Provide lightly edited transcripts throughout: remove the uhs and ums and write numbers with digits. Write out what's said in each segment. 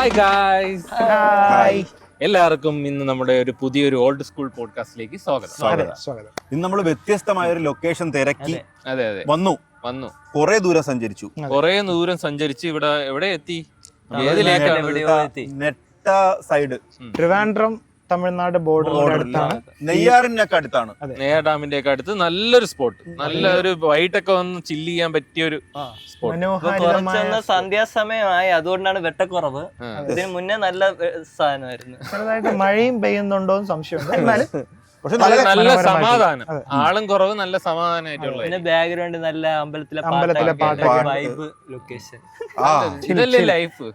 Hi guys. Hi. എല്ലാവർക്കും ഇന്ന് നമ്മുടെ ഒരു പുതിയൊരു ഓൾഡ് സ്കൂൾ പോഡ്കാസ്റ്റിലേക്ക് സ്വാഗതം. ഇന്ന് നമ്മൾ വ്യത്യസ്തമായ ഒരു ലൊക്കേഷൻ തിരക്കി അതെ വന്നു കുറെ ദൂരം സഞ്ചരിച്ചു. കുറെ ദൂരം സഞ്ചരിച്ച് ഇവിടെ എവിടെ എത്തി? ഏതിലേക്കാണ്? നെട്ട സൈഡ്, ട്രിവാൻഡ്രം തമിഴ്നാട് ബോർഡറിന്റെ അടുത്താണ്, നെയ്യാറിനൊക്കെ അടുത്താണ്. നെയ്യാർ ഡാമിന്റെ ഒക്കെ അടുത്ത് നല്ലൊരു സ്പോട്ട്, നല്ലൊരു വൈകിട്ടൊക്കെ വന്ന് ചില്ല് ചെയ്യാൻ പറ്റിയ ഒരു സ്പോട്ട്. മനോഹരമായ സന്ധ്യാസമയമായി, അതുകൊണ്ടാണ് വെട്ടക്കുറവ്. ഇതിന് മുന്നേ നല്ല സാധനമായിരുന്നു. ചെറുതായിട്ട് മഴയും പെയ്യുന്നുണ്ടോ എന്ന് സംശയമുണ്ട്, എന്നാലും പക്ഷെ നല്ല സമാധാനം, ആളും കുറവ്, നല്ല സമാധാനമായിട്ടുള്ള. പിന്നെ ബാക്ക്ഗ്രൗണ്ട് നല്ല അമ്പലത്തിലെ പാട്ട്, വൈബ് ലൊക്കേഷൻ. ഇതല്ലേ ലൈഫ്.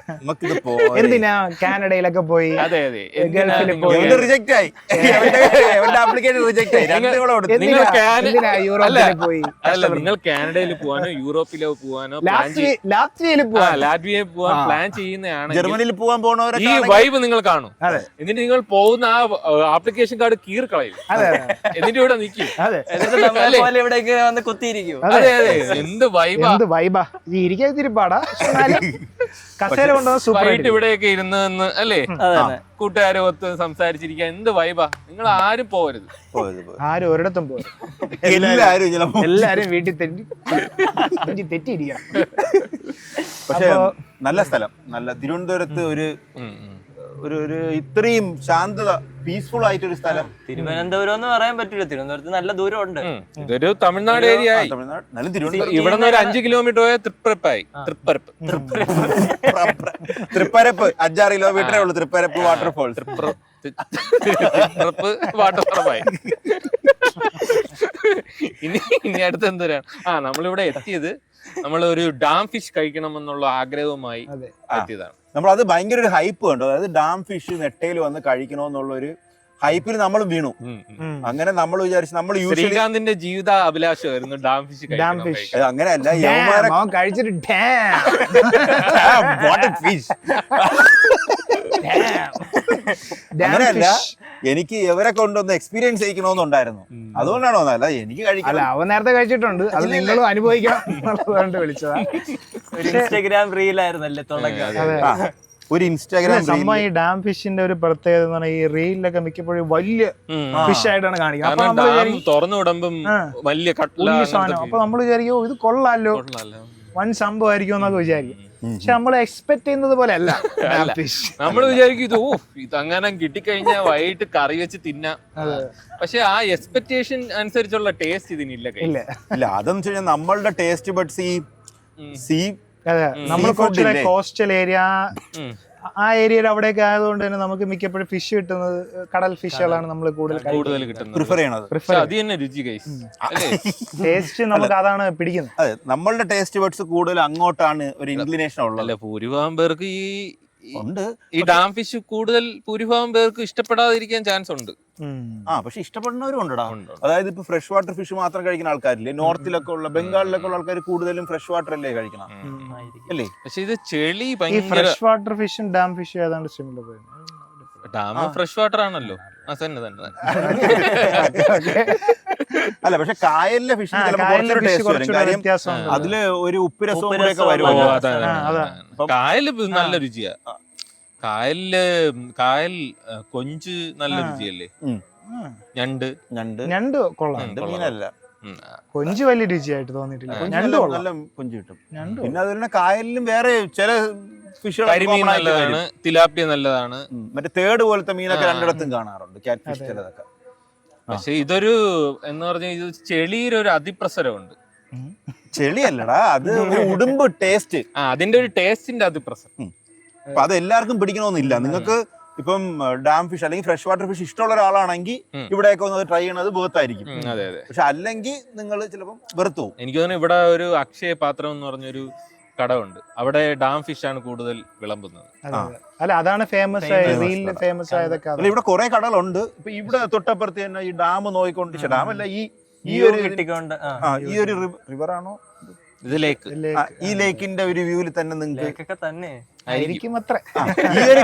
നമുക്കിത് എന്തിനാ കാനഡയിലൊക്കെ പോയി, അതെ അതെ. ഗൾഫിൽ പോയി, റിജക്ട് ആയി, ആപ്ലിക്കേഷൻ റിജക്ട് ആയി. എന്തിനാ യൂറോപ്പിൽ പോയി. അല്ല, നിങ്ങൾ കാനഡയിൽ പോവാനോ യൂറോപ്പിലോ പോവാനോ ലാത്വിയയിൽ ലാറ്റ്വിയയിൽ പോവാൻ പ്ലാൻ ചെയ്യുന്നതാണ്, ജർമ്മനിയിൽ പോകാൻ പോണവരെ ഈ വൈബ് നിങ്ങൾ കാണും. എന്നിട്ട് നിങ്ങൾ പോകുന്ന ആ ആപ്ലിക്കേഷൻ കാർഡ് കീറിക്കളയും, എന്നിട്ട് ഇവിടെ നിൽക്കും. എന്നിട്ട് നമ്മളെ പോലെ ഇവിടേക്ക് വന്ന് കുത്തിയിരിക്കും. അതെ അതെ. എന്ത് വൈബാ. ഇരിക്കാൻ തിരിപ്പാടാ, കസേര കൊണ്ടുവന്ന സൂപ്പർ. ഇവിടെയൊക്കെ ഇരുന്ന് അല്ലേ, കൂട്ടുകാരെ ഒത്ത് സംസാരിച്ചിരിക്കാൻ എന്ത് വൈബാ. നിങ്ങൾ ആരും പോകരുത്, ആരും ഒരിടത്തും പോകരുത്. എല്ലാരും വീട്ടിൽ തെറ്റിയിരിക്കണം. പക്ഷെ നല്ല സ്ഥലം, നല്ല തിരുവനന്തപുരത്ത് ഒരു ഇത്രയും ശാന്തത, പീസ്ഫുൾ ആയിട്ടൊരു സ്ഥലം തിരുവനന്തപുരം എന്ന് പറയാൻ പറ്റില്ല, തിരുവനന്തപുരത്ത് നല്ല ദൂരം ഉണ്ട്. ഇതൊരു തമിഴ്നാട് ഏരിയ ആയി. ഇവിടെ നിന്ന് ഒരു 5 കിലോമീറ്റർ പോയ തൃപ്പരപ്പായി. തൃപ്പരപ്പ് 6 കിലോമീറ്ററേ ഉള്ളൂ. തൃപ്പരപ്പ് വാട്ടർഫോൾ, വാട്ടർഫോളായി. ഇനി അടുത്ത് എന്തോരാണ്? നമ്മളിവിടെ എത്തിയത് നമ്മളൊരു ഡാം ഫിഷ് കഴിക്കണമെന്നുള്ള ആഗ്രഹവുമായി എത്തിയതാണ്. നമ്മളത് ഭയങ്കര ഒരു ഹൈപ്പ് കണ്ടു. അതായത് ഡാം ഫിഷ് നെട്ടയിൽ വന്ന് കഴിക്കണമെന്നുള്ള ഒരു ഹൈപ്പിൽ നമ്മൾ വീണു. അങ്ങനെ നമ്മൾ വിചാരിച്ചു, നമ്മൾ ശ്രീകാന്തിന്റെ ജീവിത അഭിലാഷമായിരുന്നു ഡാം ഫിഷ്. അങ്ങനെയല്ല, കഴിച്ചിട്ട് അങ്ങനെയല്ല, എനിക്ക് ഇവരെ കൊണ്ടൊന്ന് എക്സ്പീരിയൻസ് ചെയ്യിക്കണമെന്നുണ്ടായിരുന്നു. അതുകൊണ്ടാണോ? അല്ല, എനിക്ക് കഴിക്കാം. അവൻ നേരത്തെ കഴിച്ചിട്ടുണ്ട്, അത് നിങ്ങളും അനുഭവിക്കാം വിളിച്ചതാ. ഇൻസ്റ്റാഗ്രാം റീലായിരുന്നല്ലേ തുടക്കം. ഒരു ഇൻസ്റ്റാഗ്രാം സംഭവം. ഈ ഡാം ഫിഷിന്റെ ഒരു പ്രത്യേകത എന്ന് പറഞ്ഞാൽ ഈ റീലിലൊക്കെ മിക്കപ്പോഴും വലിയ ഫിഷ് ആയിട്ടാണ് കാണിക്കുന്നത്. തുറന്നു വിടുമ്പം വലിയ സാധനം. അപ്പൊ നമ്മൾ വിചാരിക്കും ഇത് കൊള്ളാലോ, വൻ സംഭവമായിരിക്കും എന്നൊക്കെ വിചാരിക്കും. പക്ഷെ നമ്മൾ എക്സ്പെക്ട് ചെയ്യുന്നത് പോലെ അല്ല. നമ്മൾ വിചാരിക്കും ഇത് അങ്ങനെ കിട്ടിക്കഴിഞ്ഞാൽ വൈകിട്ട് കറി വെച്ച് തിന്നാം. പക്ഷെ ആ എക്സ്പെക്ടേഷൻ അനുസരിച്ചുള്ള ടേസ്റ്റ് ഇതിനില്ല. ഇല്ല, അതെന്ന് വെച്ച് കഴിഞ്ഞാൽ നമ്മളുടെ ടേസ്റ്റ് ബഡ്സ് സീ നമ്മൾ കോസ്റ്റൽ ഏരിയ, ആ ഏരിയയിൽ അവിടെയൊക്കെ ആയതുകൊണ്ട് തന്നെ നമുക്ക് മിക്കപ്പോഴും ഫിഷ് കിട്ടുന്നത് കടൽ ഫിഷുകളാണ് നമ്മൾ കൂടുതൽ പ്രിഫർ ചെയ്യണത്. ടേസ്റ്റ് നമുക്ക് അതാണ് പിടിക്കുന്നത്. അതെ, നമ്മളുടെ ടേസ്റ്റ് ബഡ്സ് കൂടുതൽ അങ്ങോട്ടാണ് ഒരു ഇൻക്ലിനേഷൻ ഉള്ളത്. ഭൂരിഭാഗം പേർക്ക് ഈ ഡാം ഫിഷ് കൂടുതൽ ഭൂരിഭാഗം പേർക്ക് ഇഷ്ടപ്പെടാതിരിക്കാൻ ചാൻസ് ഉണ്ട്. പക്ഷെ ഇഷ്ടപ്പെടുന്നവരും ഉണ്ടടാ. അതായത് ഇപ്പൊ ഫ്രഷ് വാട്ടർ ഫിഷ് മാത്രം കഴിക്കുന്ന ആൾക്കാരില്ലേ, നോർത്തിലൊക്കെ ഉള്ള, ബംഗാളിലൊക്കെ ഉള്ള ആൾക്കാർ കൂടുതലും ഫ്രഷ് വാട്ടർ അല്ലേ കഴിക്കണം അല്ലേ? പക്ഷെ ഇത് ചെളി ഫ്രഷ് വാട്ടർ ഫിഷും ഡാം ഫിഷും ഏതാണ്ട് സിമിലർ. ഡാം ഫ്രഷ് വാട്ടർ ആണല്ലോ. അല്ല, പക്ഷെ കായലിലെ ഫിഷിന് കാര്യം അതില് ഒരു ഉപ്പ് രസവും കായല് നല്ല രുചിയാ. കായൽ കൊഞ്ച് നല്ല രുചിയല്ലേ? ഞണ്ട് കൊള്ളാം. മീനല്ല, കൊഞ്ച് വലിയ രുചിയായിട്ട് തോന്നിയിട്ടില്ല. നല്ല കൊഞ്ച് കിട്ടും. പിന്നെ അതുപോലെ കായലിലും വേറെ ചില ഫിഷുകൾ, കരിമീൻ നല്ലതാണ്, തിലാപ്പിയ നല്ലതാണ്. മറ്റേ തേട് പോലത്തെ മീനൊക്കെ രണ്ടിടത്തും കാണാറുണ്ട്, ക്യാറ്റ് ഫിഷ് ചിലതൊക്കെ. പക്ഷെ ഇതൊരു എന്ന് പറഞ്ഞാൽ ഇത് ചെളിയിലൊരു അതിപ്രസരമുണ്ട്. ചെളിയല്ലടാ, അത് ഉടുമ്പ് ടേസ്റ്റ്. അതിന്റെ ഒരു ടേസ്റ്റിന്റെ അതിപ്രസരം. അപ്പൊ അത് എല്ലാവർക്കും പിടിക്കണമെന്നില്ല. നിങ്ങൾക്ക് ഇപ്പം ഡാം ഫിഷ് അല്ലെങ്കിൽ ഫ്രഷ് വാട്ടർ ഫിഷ് ഇഷ്ടമുള്ള ഒരാളാണെങ്കിൽ ഇവിടെയൊക്കെ ഒന്ന് ട്രൈ ചെയ്യണത് ബേർത്തായിരിക്കും. പക്ഷെ അല്ലെങ്കിൽ നിങ്ങൾ ചിലപ്പം വെറുത്തു പോകും. എനിക്ക് തോന്നുന്നു ഇവിടെ ഒരു അക്ഷയ പാത്രം എന്ന് പറഞ്ഞൊരു കടമുണ്ട്, അവിടെ ഡാം ഫിഷ് ആണ് കൂടുതൽ വിളമ്പുന്നത്. അല്ല, അതാണ് ഫേമസ് ആയതൊക്കെ. ഇവിടെ കുറെ കടകളുണ്ട്. ഇപ്പൊ ഇവിടെ തൊട്ടപ്പുറത്ത് തന്നെ ഈ ഡാം നോക്കിക്കൊണ്ട്, ഡാം അല്ല, ഈ ഒരു റിവറാണോ ഇത് ലേക്ക്. ഈ ലേക്കിന്റെ ഒരു വ്യൂവിൽ തന്നെ നിങ്ങൾക്ക് ഒക്കെ തന്നെ ആയിരിക്കും അത്ര. ഈ ഒരു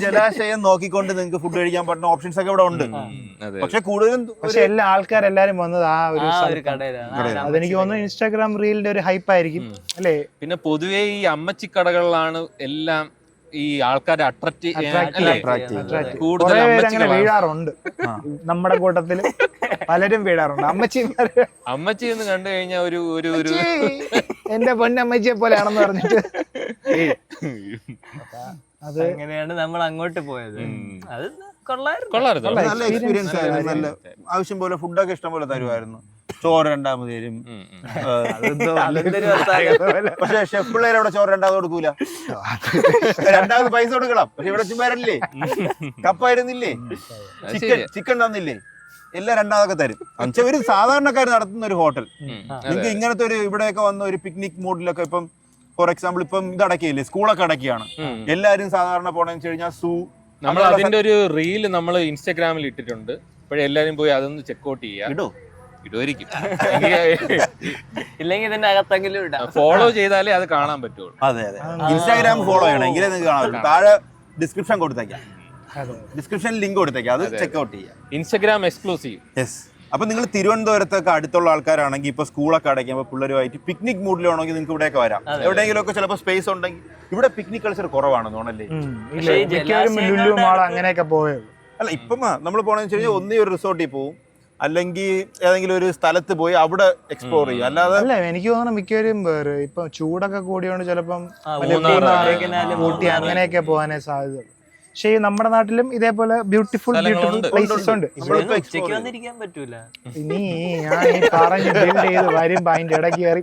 ജലാശയം നോക്കിക്കൊണ്ട് നിങ്ങൾക്ക് ഫുഡ് കഴിക്കാൻ പറ്റുന്ന ഓപ്ഷൻസ് ഒക്കെ ഇവിടെ ഉണ്ട്. പക്ഷെ കൂടുതലും പക്ഷെ എല്ലാ ആൾക്കാരെല്ലാരും വന്നത് ആ ഒരു ഒരു കടയിലാണ്. അതെനിക്ക് തോന്നുന്നു ഇൻസ്റ്റാഗ്രാം റീലിന്റെ ഒരു ഹൈപ്പ് ആയിരിക്കും അല്ലേ. പിന്നെ പൊതുവേ ഈ അമ്മച്ചിക്കടകളിലാണ് എല്ലാം ഈ ആൾക്കാരെ അട്രാക്ട് കൂടുതൽ അങ്ങനെ വീഴാറുണ്ട്. നമ്മുടെ കൂട്ടത്തില് പലരും വീഴാറുണ്ട്. അമ്മച്ചി എന്ന് കണ്ടു കഴിഞ്ഞാൽ ഒരു ഒരു ഒരു എന്റെ പൊന്നമ്മച്ചിയെ പോലെയാണെന്ന് പറഞ്ഞിട്ട് അത് അങ്ങനെയാണ് നമ്മൾ അങ്ങോട്ട് പോയത്. അത് കൊള്ളായിരുന്നു. കൊള്ളായിരുന്നു. നല്ല എക്സ്പീരിയൻസ് ആയിരുന്നു. നല്ല ആവശ്യം പോലെ ഫുഡൊക്കെ ഇഷ്ടം പോലെ തരുമായിരുന്നു. ചോറ് രണ്ടാമത് തരും. പക്ഷെ ഷെഫ് പിള്ളേർ അവിടെ ചോറ് രണ്ടാമത് കൊടുക്കൂല. രണ്ടാമത് പൈസ കൊടുക്കണം. പക്ഷെ ഇവിടെ ചുമ്മാരല്ലേ, കപ്പായിരുന്നില്ലേ, ചിക്കൻ തന്നില്ലേ, എല്ലാം രണ്ടാമതൊക്കെ തരും. എന്നുവെച്ചാൽ ഒരു സാധാരണക്കാർ നടത്തുന്ന ഒരു ഹോട്ടൽ. നിങ്ങൾക്ക് ഇങ്ങനത്തെ ഒരു ഇവിടെയൊക്കെ വന്ന ഒരു പിക്നിക് മൂഡിലൊക്കെ ഇപ്പം ഫോർ എക്സാമ്പിൾ ഇപ്പം ഇത് അടക്കിയില്ലേ, സ്കൂളൊക്കെ അടക്കിയാണ്. എല്ലാരും സാധാരണ പോണെന്ന് വെച്ച് കഴിഞ്ഞാൽ നമ്മൾ അതിന്റെ ഒരു റീല് നമ്മൾ ഇൻസ്റ്റാഗ്രാമിൽ ഇട്ടിട്ടുണ്ട്. അപ്പോഴേ എല്ലാരും പോയി അതൊന്ന് ചെക്കൗട്ട് ചെയ്യാം. ഇടുമായിരിക്കും. ഇല്ലെങ്കിൽ ഇതിന്റെ അകത്തെങ്കിലും ഇടാം. ഫോളോ ചെയ്താലേ അത് കാണാൻ പറ്റുള്ളൂ. അതെ അതെ, ഇൻസ്റ്റാഗ്രാം ഫോളോ ചെയ്യണം, എങ്കിലേ നിങ്ങൾക്ക് കാണാൻ പറ്റും. താഴെ ഡിസ്ക്രിപ്ഷൻ കൊടുത്തേക്കാം, ഡിസ്ക്രിപ്ഷൻ ലിങ്ക് കൊടുത്തേക്കാം, അത് ചെക്ക്ഔട്ട് ചെയ്യാം. Instagram exclusive. യെസ്. അപ്പൊ നിങ്ങൾ തിരുവനന്തപുരത്തൊക്കെ അടുത്തുള്ള ആൾക്കാരാണെങ്കിൽ ഇപ്പൊ സ്കൂളൊക്കെ അടയ്ക്കുമ്പോൾ പിള്ളേരുമായിട്ട് പിക്നിക് മൂഡിലാണെങ്കിൽ നിങ്ങൾക്ക് ഇവിടെയൊക്കെ വരാം. എവിടെയെങ്കിലും ഒക്കെ ചിലപ്പോൾ സ്പേസ് ഉണ്ടെങ്കിൽ. ഇവിടെ പിക്നിക് കൾച്ചർ കുറവാണെന്ന് തോന്നല്ലേ? അങ്ങനെയൊക്കെ പോയത് അല്ല, ഇപ്പം നമ്മൾ പോണെന്ന് വെച്ച് കഴിഞ്ഞാൽ ഒന്നേ ഒരു റിസോർട്ടിൽ പോവും, അല്ലെങ്കിൽ ഏതെങ്കിലും ഒരു സ്ഥലത്ത് പോയി അവിടെ എക്സ്പ്ലോർ ചെയ്യും. അല്ലാതെ അല്ല, എനിക്ക് തോന്നുന്നു മിക്കവരും ഇപ്പൊ ചൂടൊക്കെ കൂടിയോണ്ട് ചിലപ്പം ഊട്ടി അങ്ങനെയൊക്കെ പോകാനേ സാധ്യത. പക്ഷേ നമ്മുടെ നാട്ടിലും ഇതേപോലെ ബ്യൂട്ടിഫുൾ പ്ലേസസ് ഉണ്ട്. പറ്റൂല. ഇനി ഞാൻ ഈ പറഞ്ഞ് ബിൽഡ് ചെയ്ത് വരുമ്പോ അതിന്റെ ഇടയ്ക്ക് കയറി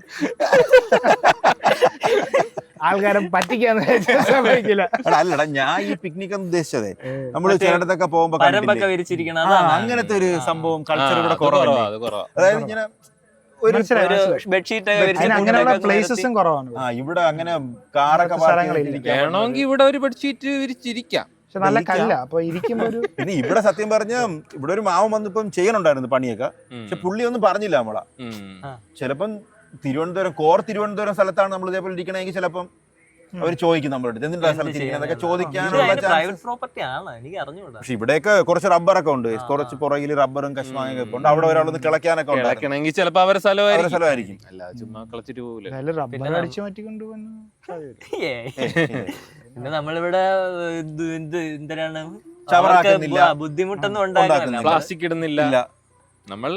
ആൾക്കാരെ പറ്റിക്കാന്ന് സമ്മതിക്കില്ല. അല്ലടാ, ഞാൻ ഈ പിക്നിക് എന്ന് ഉദ്ദേശിച്ചതേ നമ്മള് ചിലയിടത്തൊക്കെ പോകുമ്പോ അങ്ങനത്തെ ഒരു സംഭവം കൾച്ചർ ഇവിടെ കുറവാണ്. അതായത് ഇങ്ങനെ അങ്ങനെയുള്ള പ്ലേസസും കുറവാണ് ഇവിടെ. അങ്ങനെ കാറൊക്കെ വേണമെങ്കിൽ ഇവിടെ ഒരു ബെഡ്ഷീറ്റ് വിരിച്ചിരിക്കാം. പക്ഷെ നല്ല കല്ല, അപ്പൊ ഇരിക്കുമ്പോ ഒരു പിന്നെ ഇവിടെ സത്യം പറഞ്ഞ ഇവിടെ ഒരു മാവൻ വന്നിപ്പം ചെയ്യണുണ്ടായിരുന്നു പണിയൊക്കെ. പക്ഷെ പുള്ളി ഒന്നും പറഞ്ഞില്ല നമ്മളാ. ചിലപ്പം തിരുവനന്തപുരം സ്ഥലത്താണ് നമ്മൾ ഇതേപോലെ ഇരിക്കണമെങ്കിൽ ചിലപ്പം അവർ ചോദിക്കും നമ്മളോട് എന്തിനാ സ്ഥലത്ത് ഇരിക്കുന്നതൊക്കെ ചോദിക്കാനുള്ള. പക്ഷെ ഇവിടെയൊക്കെ കുറച്ച് റബ്ബറൊക്കെ ഉണ്ട്, കുറച്ച് പുറകിൽ റബ്ബറും കശ്മാങ്ങൊക്കെ ഉണ്ട്. അവിടെ ഒരാളൊന്ന് കിളയ്ക്കാനൊക്കെ ഉണ്ടാക്കണമെങ്കിൽ ചിലപ്പോ അവരുടെ സ്ഥലമായിരിക്കും. ചുമ്മാ കളിച്ചിട്ട് പോകില്ല, റബ്ബർ അടിച്ചു മാറ്റിക്കൊണ്ടുപോകുന്നു. പിന്നെ നമ്മളിവിടെ എന്തിനാണ് ബുദ്ധിമുട്ടൊന്നും ഉണ്ടാകുന്നില്ല, പ്ലാസ്റ്റിക് ഇടുന്നില്ല. നമ്മൾ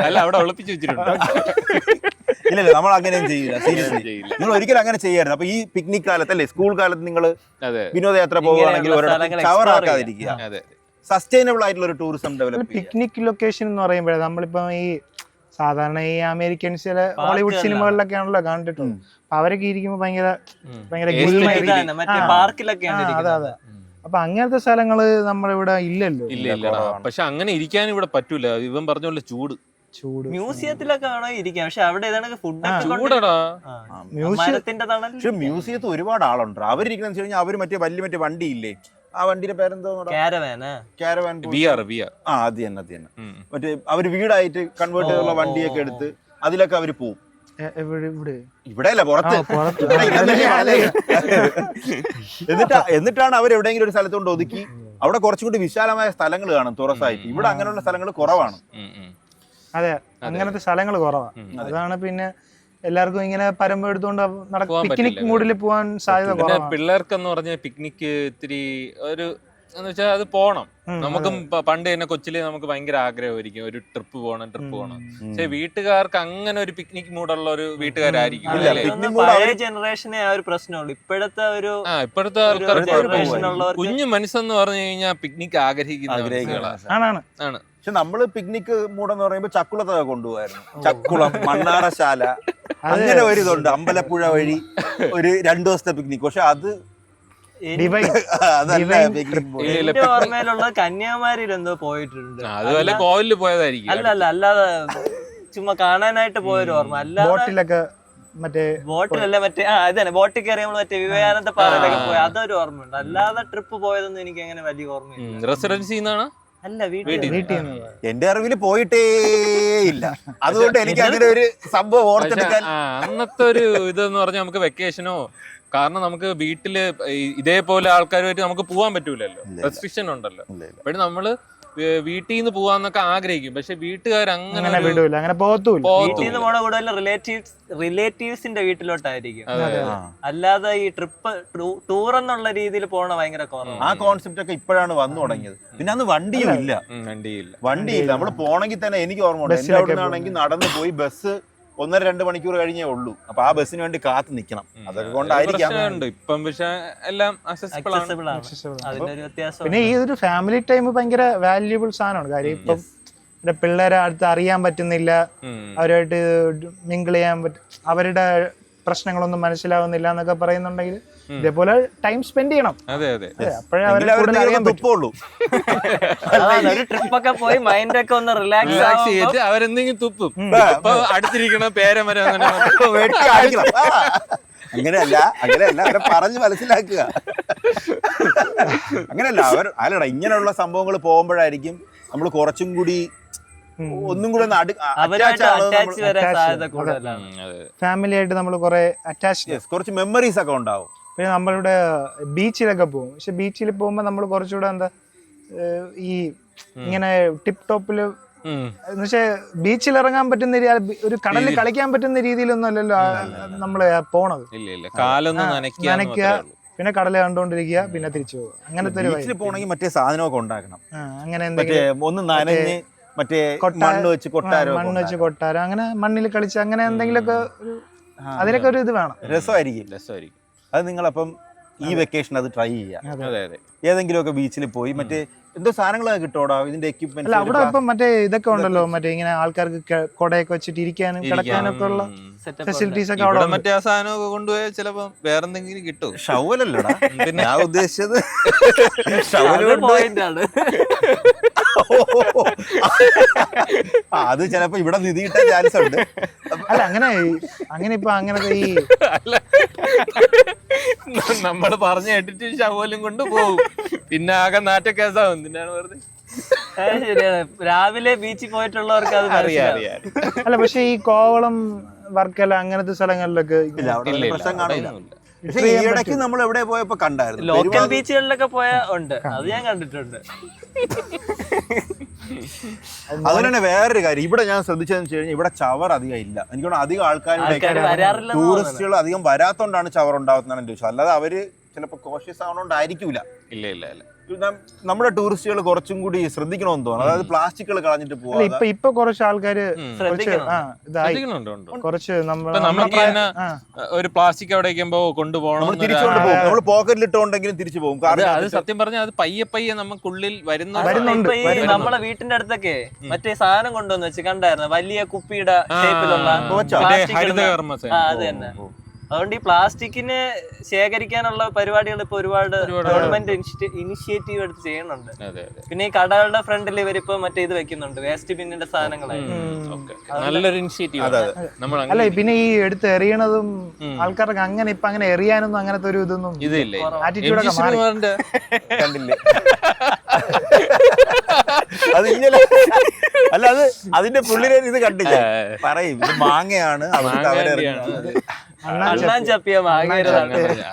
അല്ല, അവിടെ ഒളിപ്പിച്ചു വെച്ചിട്ടുണ്ട്. ഇല്ല, നമ്മൾ അങ്ങനെയും ചെയ്യില്ല. സീരിയസ്ലി നിങ്ങൾ ഒരിക്കലും അങ്ങനെ ചെയ്യായിരുന്നു. അപ്പൊ ഈ പിക്നിക് കാലത്തല്ലേ, സ്കൂൾ കാലത്ത് നിങ്ങൾ വിനോദയാത്ര പോകുകയാണെങ്കിൽ കവർ ആക്കാതിരിക്കുക. സസ്റ്റൈനബിൾ ആയിട്ടുള്ള ഒരു ടൂറിസം ഡെവലപ്പ്. പിക്നിക് ലൊക്കേഷൻ എന്ന് പറയുമ്പോഴേ നമ്മളിപ്പോ ഈ സാധാരണ ഈ അമേരിക്കൻസ് ഹോളിവുഡ് സിനിമകളിലൊക്കെ ആണല്ലോ കണ്ടിട്ടുള്ളത്. അവരൊക്കെ ഇരിക്കുമ്പോ ഭയങ്കര അതെ അതെ. അപ്പൊ അങ്ങനത്തെ സ്ഥലങ്ങള് നമ്മളിവിടെ ഇല്ലല്ലോ. ഇല്ല. പക്ഷെ അങ്ങനെ ഇരിക്കാൻ ഇവിടെ പറ്റൂല. ഇവൻ പറഞ്ഞ പോലെ ചൂട്. മ്യൂസിയത്തിലൊക്കെ ആണോ ഇരിക്കാം, പക്ഷെ അവിടെ ഫുഡ് ചൂടടാ. പക്ഷെ മ്യൂസിയത്തിൽ ഒരുപാട് ആളുണ്ട്. അവരിരിക്കുന്ന വെച്ച് കഴിഞ്ഞാൽ അവര് മറ്റേ വണ്ടിയില്ലേ, ആ വണ്ടിയുടെ പേരെന്തോ, കാരവാൻ. അത് തന്നെ. മറ്റേ അവര് വീടായിട്ട് കൺവേർട്ട് ചെയ്തുള്ള വണ്ടിയൊക്കെ എടുത്ത് അതിലൊക്കെ അവര് പോവും. ഇവിടെ അല്ല, പുറത്ത്. എന്നിട്ടാണ് അവർ എവിടെയെങ്കിലും ഒരു സ്ഥലത്ത് കൊണ്ട് ഒതുക്കി അവിടെ കുറച്ചും കൂടി വിശാലമായ സ്ഥലങ്ങൾ കാണും തുറസായിട്ട്. ഇവിടെ അങ്ങനെയുള്ള സ്ഥലങ്ങൾ കുറവാണ്. അതെ, അങ്ങനത്തെ സ്ഥലങ്ങൾ കുറവാണ്. അതാണ് പിന്നെ എല്ലാവർക്കും ഇങ്ങനെ പരമ്പ എടുത്തുകൊണ്ട് പിക്നിക് മൂഡിൽ പോകാൻ സാധ്യത. പിള്ളേർക്കെന്ന് പറഞ്ഞ പിക്നിക് ഇത്തിരി ഒരു എന്ന് വെച്ചാൽ അത് പോണം. നമുക്കും പണ്ട് തന്നെ കൊച്ചില് നമുക്ക് ഭയങ്കര ആഗ്രഹമായിരിക്കും ഒരു ട്രിപ്പ് പോകണം. പക്ഷെ വീട്ടുകാർക്ക് അങ്ങനെ ഒരു പിക്നിക് മൂഡുള്ള ഒരു വീട്ടുകാരായിരിക്കും. പഴയ ജനറേഷനെ ആ ഒരു പ്രശ്നമുള്ളൂ. ഇപ്പോഴത്തെ ആൾക്കാർക്ക് കുഞ്ഞു മനസ്സെന്ന് പറഞ്ഞു കഴിഞ്ഞാൽ പിക്നിക് ആഗ്രഹിക്കുന്നതാണ്. പക്ഷെ നമ്മള് പിക്നിക് മൂടെന്ന് പറയുമ്പോ ചക്കുളത്തൊക്കെ കൊണ്ടുപോകായിരുന്നു. ചക്കുളം, മണ്ണാറശാല, അങ്ങനെ ഒരു ഇതുണ്ട്. അമ്പലപ്പുഴ വഴി ഒരു 2 ദിവസത്തെ പിക്നിക്. പക്ഷെ അത് ഓർമ്മയിലുള്ള കന്യാകുമാരിയിൽ എന്തോ പോയിട്ടുണ്ട്. അതുപോലെ കോവിലിൽ പോയതായിരിക്കും. അല്ലാതെ ചുമ്മാ കാണാനായിട്ട് പോയൊരു ഓർമ്മ. അല്ലാതെ ബോട്ടിലല്ല, മറ്റേ അതന്നെ ബോട്ടിൽ കയറി നമ്മൾ മറ്റേ വിവേകാനന്ദ പാറയിലൊക്കെ പോയി, അതൊരു ഓർമ്മയുണ്ട്. അല്ലാതെ ട്രിപ്പ് പോയതൊന്നും എനിക്ക് അങ്ങനെ വലിയ ഓർമ്മയില്ല. റെസിഡൻസി അല്ല വീട്ടിൽ വീട്ടിൽ നിന്ന് എന്റെ അറിവിൽ പോയിട്ടേ ഇല്ല. അതുകൊണ്ട് എനിക്ക് അങ്ങനെ ഒരു സംഭവം ഓർത്തെടുക്കാൻ അന്നത്തെ ഒരു ഇതെന്ന് പറഞ്ഞാൽ നമുക്ക് വെക്കേഷനോ, കാരണം നമുക്ക് വീട്ടില് ഇതേപോലെ ആൾക്കാരുമായിട്ട് നമുക്ക് പോകാൻ പറ്റൂലല്ലോ, റെസ്ട്രിക്ഷൻ ഉണ്ടല്ലോ. അപ്പോഴും നമ്മള് വീട്ടിൽ നിന്ന് പോവാന്നൊക്കെ ആഗ്രഹിക്കും, പക്ഷെ വീട്ടുകാർ അങ്ങനെ വിടൂല, അങ്ങനെ പോകത്തൂല്ല. വീട്ടിൽ നിന്ന് പോണ കൂടുതൽ റിലേറ്റീവ്സിന്റെ വീട്ടിലോട്ടായിരിക്കും, അല്ലാതെ ഈ ട്രിപ്പ് ടൂർ എന്നുള്ള രീതിയിൽ പോണ ഭയങ്കര കുറവാണ്. ആ കോൺസെപ്റ്റ് ഒക്കെ ഇപ്പോഴാണ് വന്നു തുടങ്ങിയത്. പിന്നെ അന്ന് വണ്ടിയും ഇല്ല. വണ്ടിയില്ല. നമ്മൾ പോണെങ്കിൽ തന്നെ എനിക്ക് ഓർമ്മയുണ്ട്, എന്റെ അവിടെ നിന്നാണെങ്കിൽ നടന്നു പോയി ബസ് 1-2 മണിക്കൂർ കഴിഞ്ഞേ ഉള്ളൂ. അപ്പൊ ആ ബസ്സിന് വേണ്ടി കാത്തു നിൽക്കണം. അതൊക്കെ കൊണ്ടായിരിക്കാം ഇപ്പം. പക്ഷെ എല്ലാം Accessible ആണ്. അതിന്റെ ഒരു വ്യത്യാസം. പിന്നെ ഈ ഒരു ഫാമിലി ടൈം ഭയങ്കര വാല്യുബിൾ സാധനമാണ്. കാര്യം ഇപ്പം പിള്ളേരെ അടുത്ത് അറിയാൻ പറ്റുന്നില്ല, അവരുമായിട്ട് മിങ്കിൾ ചെയ്യാൻ പറ്റും, അവരുടെ പ്രശ്നങ്ങളൊന്നും മനസ്സിലാവുന്നില്ല എന്നൊക്കെ പറയുന്നുണ്ടെങ്കിൽ ഇതേപോലെ ടൈം സ്പെൻഡ് ചെയ്യണം. അപ്പോഴേ അവരെ കൂടുതൽ അറിയാൻ പറ്റുള്ളൂ. ഒരു ട്രിപ്പൊക്കെ പോയി മൈൻഡ് ഒക്കെ ഒന്ന് റിലാക്സ് ചെയ്തിട്ട് അവരെന്തെങ്കിലും തുപ്പും. അടുത്തിരിക്കണ പേരമര അങ്ങനെയല്ല അവരെ പറഞ്ഞ് മനസ്സിലാക്കുക. അങ്ങനെയല്ല അല്ലടാ, ഇങ്ങനെയുള്ള സംഭവങ്ങൾ പോകുമ്പോഴായിരിക്കും നമ്മൾ കുറച്ചും കൂടി ഒന്നും കൂടെ ഫാമിലി ആയിട്ട് നമ്മൾ കുറെ അറ്റാച്ച്ഡ്, കുറച്ച് മെമ്മറീസ് ഒക്കെ ഉണ്ടാവും. പിന്നെ നമ്മളിവിടെ ബീച്ചിലൊക്കെ പോകും. പക്ഷെ ബീച്ചിൽ പോകുമ്പോൾ നമ്മൾ കുറച്ചുകൂടെ എന്താ ഈ ഇങ്ങനെ ടിപ്പ് ടോപ്പില് എന്നുവെച്ചാൽ ബീച്ചിൽ ഇറങ്ങാൻ പറ്റുന്ന ഒരു കടലിൽ കളിക്കാൻ പറ്റുന്ന രീതിയിലൊന്നും അല്ലല്ലോ നമ്മള് പോണത്. നനയ്ക്കുക, പിന്നെ കടല് കണ്ടോണ്ടിരിക്കുക, പിന്നെ തിരിച്ചു പോകുക. അങ്ങനത്തെ ഒരു ബീച്ചിൽ പോണെങ്കിൽ മറ്റേ സാധനമൊക്കെ ഉണ്ടാക്കണം. അങ്ങനെ എന്തെങ്കിലും ഒന്ന് നനഞ്ഞ് മറ്റേ മണ്ണ് വെച്ച് കൊട്ടാരം, അങ്ങനെ മണ്ണിൽ കളിച്ച് അങ്ങനെ എന്തെങ്കിലുമൊക്കെ അതിനൊക്കെ ഒരു ഇത് വേണം. രസമായിരിക്കും. അത് നിങ്ങളപ്പം ഈ വെക്കേഷൻ അത് ട്രൈ ചെയ്യാം. ഏതെങ്കിലുമൊക്കെ ബീച്ചിൽ പോയി മറ്റേ എന്തോ സാധനങ്ങളൊക്കെ കിട്ടോടാ ഇതിന്റെ എക്യുപ്മെന്റ്. അല്ല, അവിടെ ഇപ്പം മറ്റേ ഇതൊക്കെ ഉണ്ടല്ലോ, മറ്റേ ഇങ്ങനെ ആൾക്കാർക്ക് കൊടയൊക്കെ വെച്ചിട്ട് ഇരിക്കാനും കിടക്കാനും ഒക്കെ ഉള്ള ഫെസിലിറ്റീസ് ഒക്കെ അവിടെ. മറ്റേ ആ സാധനമൊക്കെ കൊണ്ടുപോയാൽ ചിലപ്പോ വേറെന്തെങ്കിലും കിട്ടും. ഷവലല്ലടാ ഞാൻ ഉദ്ദേശിച്ചത്. അത് ചിലപ്പോ ഇവിടെ നിധി കിട്ടാൻ ചാൻസ് ഉണ്ട്. അല്ല, അങ്ങനെ ഇപ്പൊ അങ്ങനത്തെ ഈ നമ്മള് പറഞ്ഞു കേട്ടിട്ട് ശവലും കൊണ്ട് പോകും, പിന്നെ ആകെ നാട്ട കേസാവും. എന്തിനാണ് വെറുതെ. ശരിയാണ്, രാവിലെ ബീച്ചിൽ പോയിട്ടുള്ളവർക്ക് അത് അറിയാം. അല്ല, പക്ഷെ ഈ കോവളം വർക്കല അങ്ങനത്തെ സ്ഥലങ്ങളിലൊക്കെ ഈ ഇടയ്ക്ക് നമ്മൾ എവിടെ പോയപ്പോ കണ്ടായിരുന്നു, ലോക്കൽ ബീച്ചുകളിലൊക്കെ പോയാ ഉണ്ട്, അത് ഞാൻ കണ്ടിട്ടുണ്ട്. അതുപോലെ തന്നെ വേറൊരു കാര്യം ഇവിടെ ഞാൻ ശ്രദ്ധിച്ചതെന്ന് വെച്ച് കഴിഞ്ഞാൽ ഇവിടെ ചവർ അധികം ഇല്ല. എനിക്ക് അധികം ആൾക്കാരുടെ ടൂറിസ്റ്റുകൾ അധികം വരാത്തോണ്ടാണ് ചവർ ഉണ്ടാകുന്നതാണ് എന്റെ വിശ്വാസം. അല്ലാതെ അവര് ചിലപ്പോ കോഷ്യസ് ആവണോണ്ടായിരിക്കൂല. ഇല്ല നമ്മുടെ ടൂറിസ്റ്റുകൾ കുറച്ചും കൂടി ശ്രദ്ധിക്കണമെന്ന് തോന്നുന്നു. അതായത് പ്ലാസ്റ്റിക്കുകൾ കളഞ്ഞിട്ട് പോവാ. ഇപ്പൊ കുറച്ച് ആൾക്കാര് കുറച്ച് ഒരു പ്ലാസ്റ്റിക് അവിടെ കൊണ്ടുപോകണം, തിരിച്ചുകൊണ്ട് പോകും. നമ്മൾ പോക്കറ്റിലിട്ടുണ്ടെങ്കിലും തിരിച്ചു പോകും. അത് സത്യം പറഞ്ഞാൽ അത് പയ്യെ നമുക്കുള്ളിൽ വരുന്നുണ്ട്. നമ്മളെ വീട്ടിന്റെ അടുത്തൊക്കെ മറ്റേ സാധനം കൊണ്ടുവന്ന് വെച്ച് കണ്ടായിരുന്നു, വലിയ കുപ്പിയുടെ ഷേപ്പിലുള്ള. ഹരിതകർമ്മ സേന. അത് തന്നെ. അതുകൊണ്ട് ഈ പ്ലാസ്റ്റിക്കിന് ശേഖരിക്കാനുള്ള പരിപാടികൾ ഇപ്പൊ ഒരുപാട് ഗവൺമെന്റ് ഇനിഷ്യേറ്റീവ് എടുത്ത് ചെയ്യുന്നുണ്ട്. പിന്നെ ഈ കടകളുടെ ഫ്രണ്ടിൽ ഇവരിപ്പോ മറ്റേ ഇത് വെക്കുന്നുണ്ട്, വേസ്റ്റ് ബിന്നിന്റെ സാധനങ്ങളായി. നല്ലൊരു ഇനിഷ്യേറ്റീവ്. അല്ല, പിന്നെ ഈ എടുത്ത് എറിയണതും ആൾക്കാർക്ക് അങ്ങനെ ഇപ്പൊ അങ്ങനെ എറിയാനൊന്നും അങ്ങനത്തെ ഒരു ഇതൊന്നും ഇതില്ലേ. ആറ്റിറ്റ്യൂഡൊക്കെ കണ്ടില്ലേ? അത് ഇങ്ങനെ അല്ല, അത് അതിന്റെ പുള്ളിനെ ഇത് കണ്ടില്ല പറയും, ഇത് മാങ്ങയാണ്.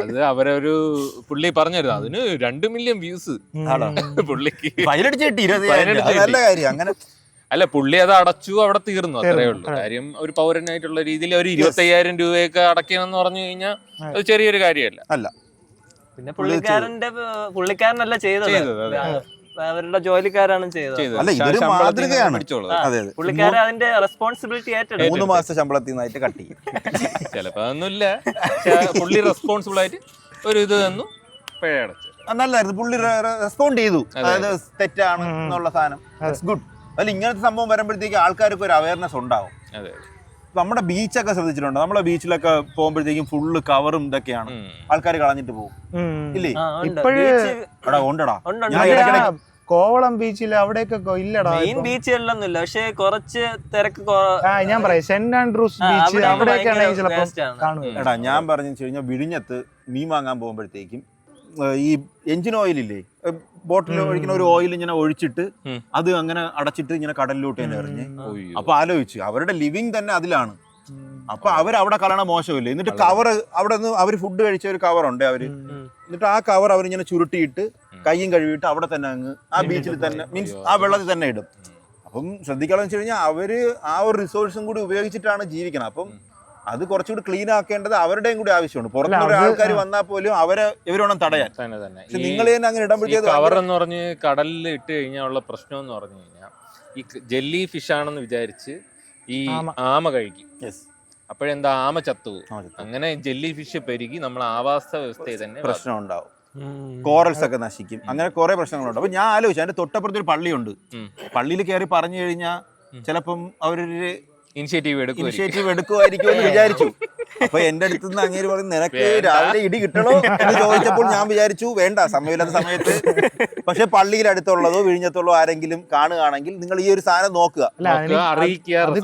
അത് അവരൊരു പുള്ളി പറഞ്ഞിരുന്നു, അതിന് 2 മില്യൺ വ്യൂസ് പുള്ളിക്ക്. നല്ല കാര്യം. അങ്ങനെ അല്ല, പുള്ളി അത് അടച്ചു, അവിടെ തീർന്നു, അത്രേ ഉള്ളൂ കാര്യം. ഒരു പൗരനായിട്ടുള്ള രീതിയിൽ ഒരു 25,000 രൂപയൊക്കെ അടയ്ക്കണമെന്ന് പറഞ്ഞു കഴിഞ്ഞാൽ അത് ചെറിയൊരു കാര്യമല്ല. അല്ല, പിന്നെ പുള്ളിക്കാരനല്ല ചെയ്തത്, അവരുടെ ജോലിക്കാരാണ് ചെയ്തത്. പുള്ളിക്കാരൻ അതിന്റെ റെസ്പോൺസിബിലിറ്റി ഏറ്റെടുത്തു. 3 മാസത്തെ ശമ്പളത്തിൽ നിന്നായിട്ട് കട്ട് ചെയ്യും. ചിലപ്പോ അതൊന്നുമില്ല, പുള്ളി റെസ്പോൺസിബിൾ ആയിട്ട് ഒരു ഇത് തന്നു, പിഴ അടച്ചു. നല്ലായിരുന്നു, പുള്ളി റെസ്പോണ്ട് ചെയ്തു. അതായത് തെറ്റാണ് എന്നുള്ള സാധനം. It's good. അതിൽ ഇങ്ങനത്തെ സംഭവം വരുമ്പോഴത്തേക്ക് ആൾക്കാർക്ക് ഒരു അവയർനെസ് ഉണ്ടാവും. നമ്മുടെ ബീച്ചൊക്കെ ശ്രദ്ധിച്ചിട്ടുണ്ട്. നമ്മളെ ബീച്ചിലൊക്കെ പോകുമ്പോഴത്തേക്കും ഫുള്ള് കവറും ഇതൊക്കെയാണ്, ആൾക്കാർ കളഞ്ഞിട്ട് പോകും. ഇല്ലേ? ഉണ്ടടാ. കോവളം ബീച്ചിൽ അവിടെയൊക്കെ ഇല്ലടാ, മെയിൻ ബീച്ചുകളിലൊന്നുമില്ല, പക്ഷെ കുറച്ച് തിരക്ക്. ഞാൻ പറയാം, സെന്റ് ആൻഡ്രൂസ് ബീച്ച് അവിടെയൊക്കെയാണ് ചിലപ്പോ കാണുക. എടാ, ഞാൻ പറഞ്ഞു കഴിഞ്ഞാൽ വിഴിഞ്ഞത്ത് മീൻ വാങ്ങാൻ പോകുമ്പോഴത്തേക്കും ഈ എഞ്ചിൻ ഓയിൽ ഇല്ലേ, ബോട്ടിൽ ഒഴിക്കുന്ന ഒരു ഓയിൽ ഇങ്ങനെ ഒഴിച്ചിട്ട് അത് അങ്ങനെ അടച്ചിട്ട് ഇങ്ങനെ കടലിലോട്ട് തന്നെ എറിഞ്ഞ്. അപ്പൊ ആലോചിച്ചു അവരുടെ ലിവിങ് തന്നെ അതിലാണ്. അപ്പൊ അവരവിടെ കളയണ മോശമില്ല. എന്നിട്ട് കവർ അവിടെ നിന്ന് അവർ ഫുഡ് കഴിച്ച ഒരു കവറുണ്ട് അവര്, എന്നിട്ട് ആ കവർ അവരിങ്ങനെ ചുരുട്ടിയിട്ട് കയ്യും കഴുകിയിട്ട് അവിടെ തന്നെ അങ്ങ് ആ ബീച്ചിൽ തന്നെ മീൻസ് ആ വെള്ളത്തിൽ തന്നെ ഇടും. അപ്പം ശ്രദ്ധിക്കാമെന്ന് വെച്ച് കഴിഞ്ഞാൽ അവര് ആ ഒരു റിസോഴ്സും കൂടി ഉപയോഗിച്ചിട്ടാണ് ജീവിക്കണം. അപ്പം അത് കുറച്ചുകൂടി ക്ലീൻ ആക്കേണ്ടത് അവരുടെയും കൂടി ആവശ്യമുണ്ട്. പുറത്തുനിന്ന് ആൾക്കാർ വന്നാൽ പോലും അവരെ ഇവരോണം തടയാൻ. പക്ഷെ നിങ്ങൾ തന്നെ അങ്ങനെ ഇടുമ്പോഴത്തേക്ക് കവർ എന്ന് പറഞ്ഞ് കടലിൽ ഇട്ട് കഴിഞ്ഞാൽ ഉള്ള പ്രശ്നം എന്ന് പറഞ്ഞു കഴിഞ്ഞാൽ ഈ ജെല്ലി ഫിഷ് ആണെന്ന് വിചാരിച്ച് ഈ ആമ കഴിക്കും. അപ്പോഴെന്താ ആമ ചത്തുപോകും. അങ്ങനെ ജെല്ലി ഫിഷ് പെരുകി നമ്മൾ ആവാസ വ്യവസ്ഥയിൽ തന്നെ പ്രശ്നം ഉണ്ടാവും. കോറൽസ് ഒക്കെ നശിക്കും. അങ്ങനെ കുറെ പ്രശ്നങ്ങളുണ്ട്. അപ്പൊ ഞാൻ ആലോചിച്ചു അതിന്റെ തൊട്ടപ്പുറത്ത് ഒരു പള്ളിയുണ്ട്. പള്ളിയിൽ കയറി പറഞ്ഞു കഴിഞ്ഞാൽ ചിലപ്പം അവരൊരു ഇനിഷ്യേറ്റീവ് എടുക്കുമായിരിക്കും എന്ന് വിചാരിച്ചു. അപ്പൊ എന്റെ അടുത്ത് നിന്ന് അങ്ങേര് പറഞ്ഞു നിനക്ക് രാവിലെ ഇടി കിട്ടണോ എന്ന് ചോദിച്ചപ്പോൾ ഞാൻ വിചാരിച്ചു വേണ്ട, സമയമില്ലാത്ത സമയത്ത്. പക്ഷെ പള്ളിയിൽ അടുത്തുള്ളതോ വിഴിഞ്ഞത്തുള്ളോ ആരെങ്കിലും കാണുകയാണെങ്കിൽ നിങ്ങൾ ഈ ഒരു സാധനം നോക്കുക,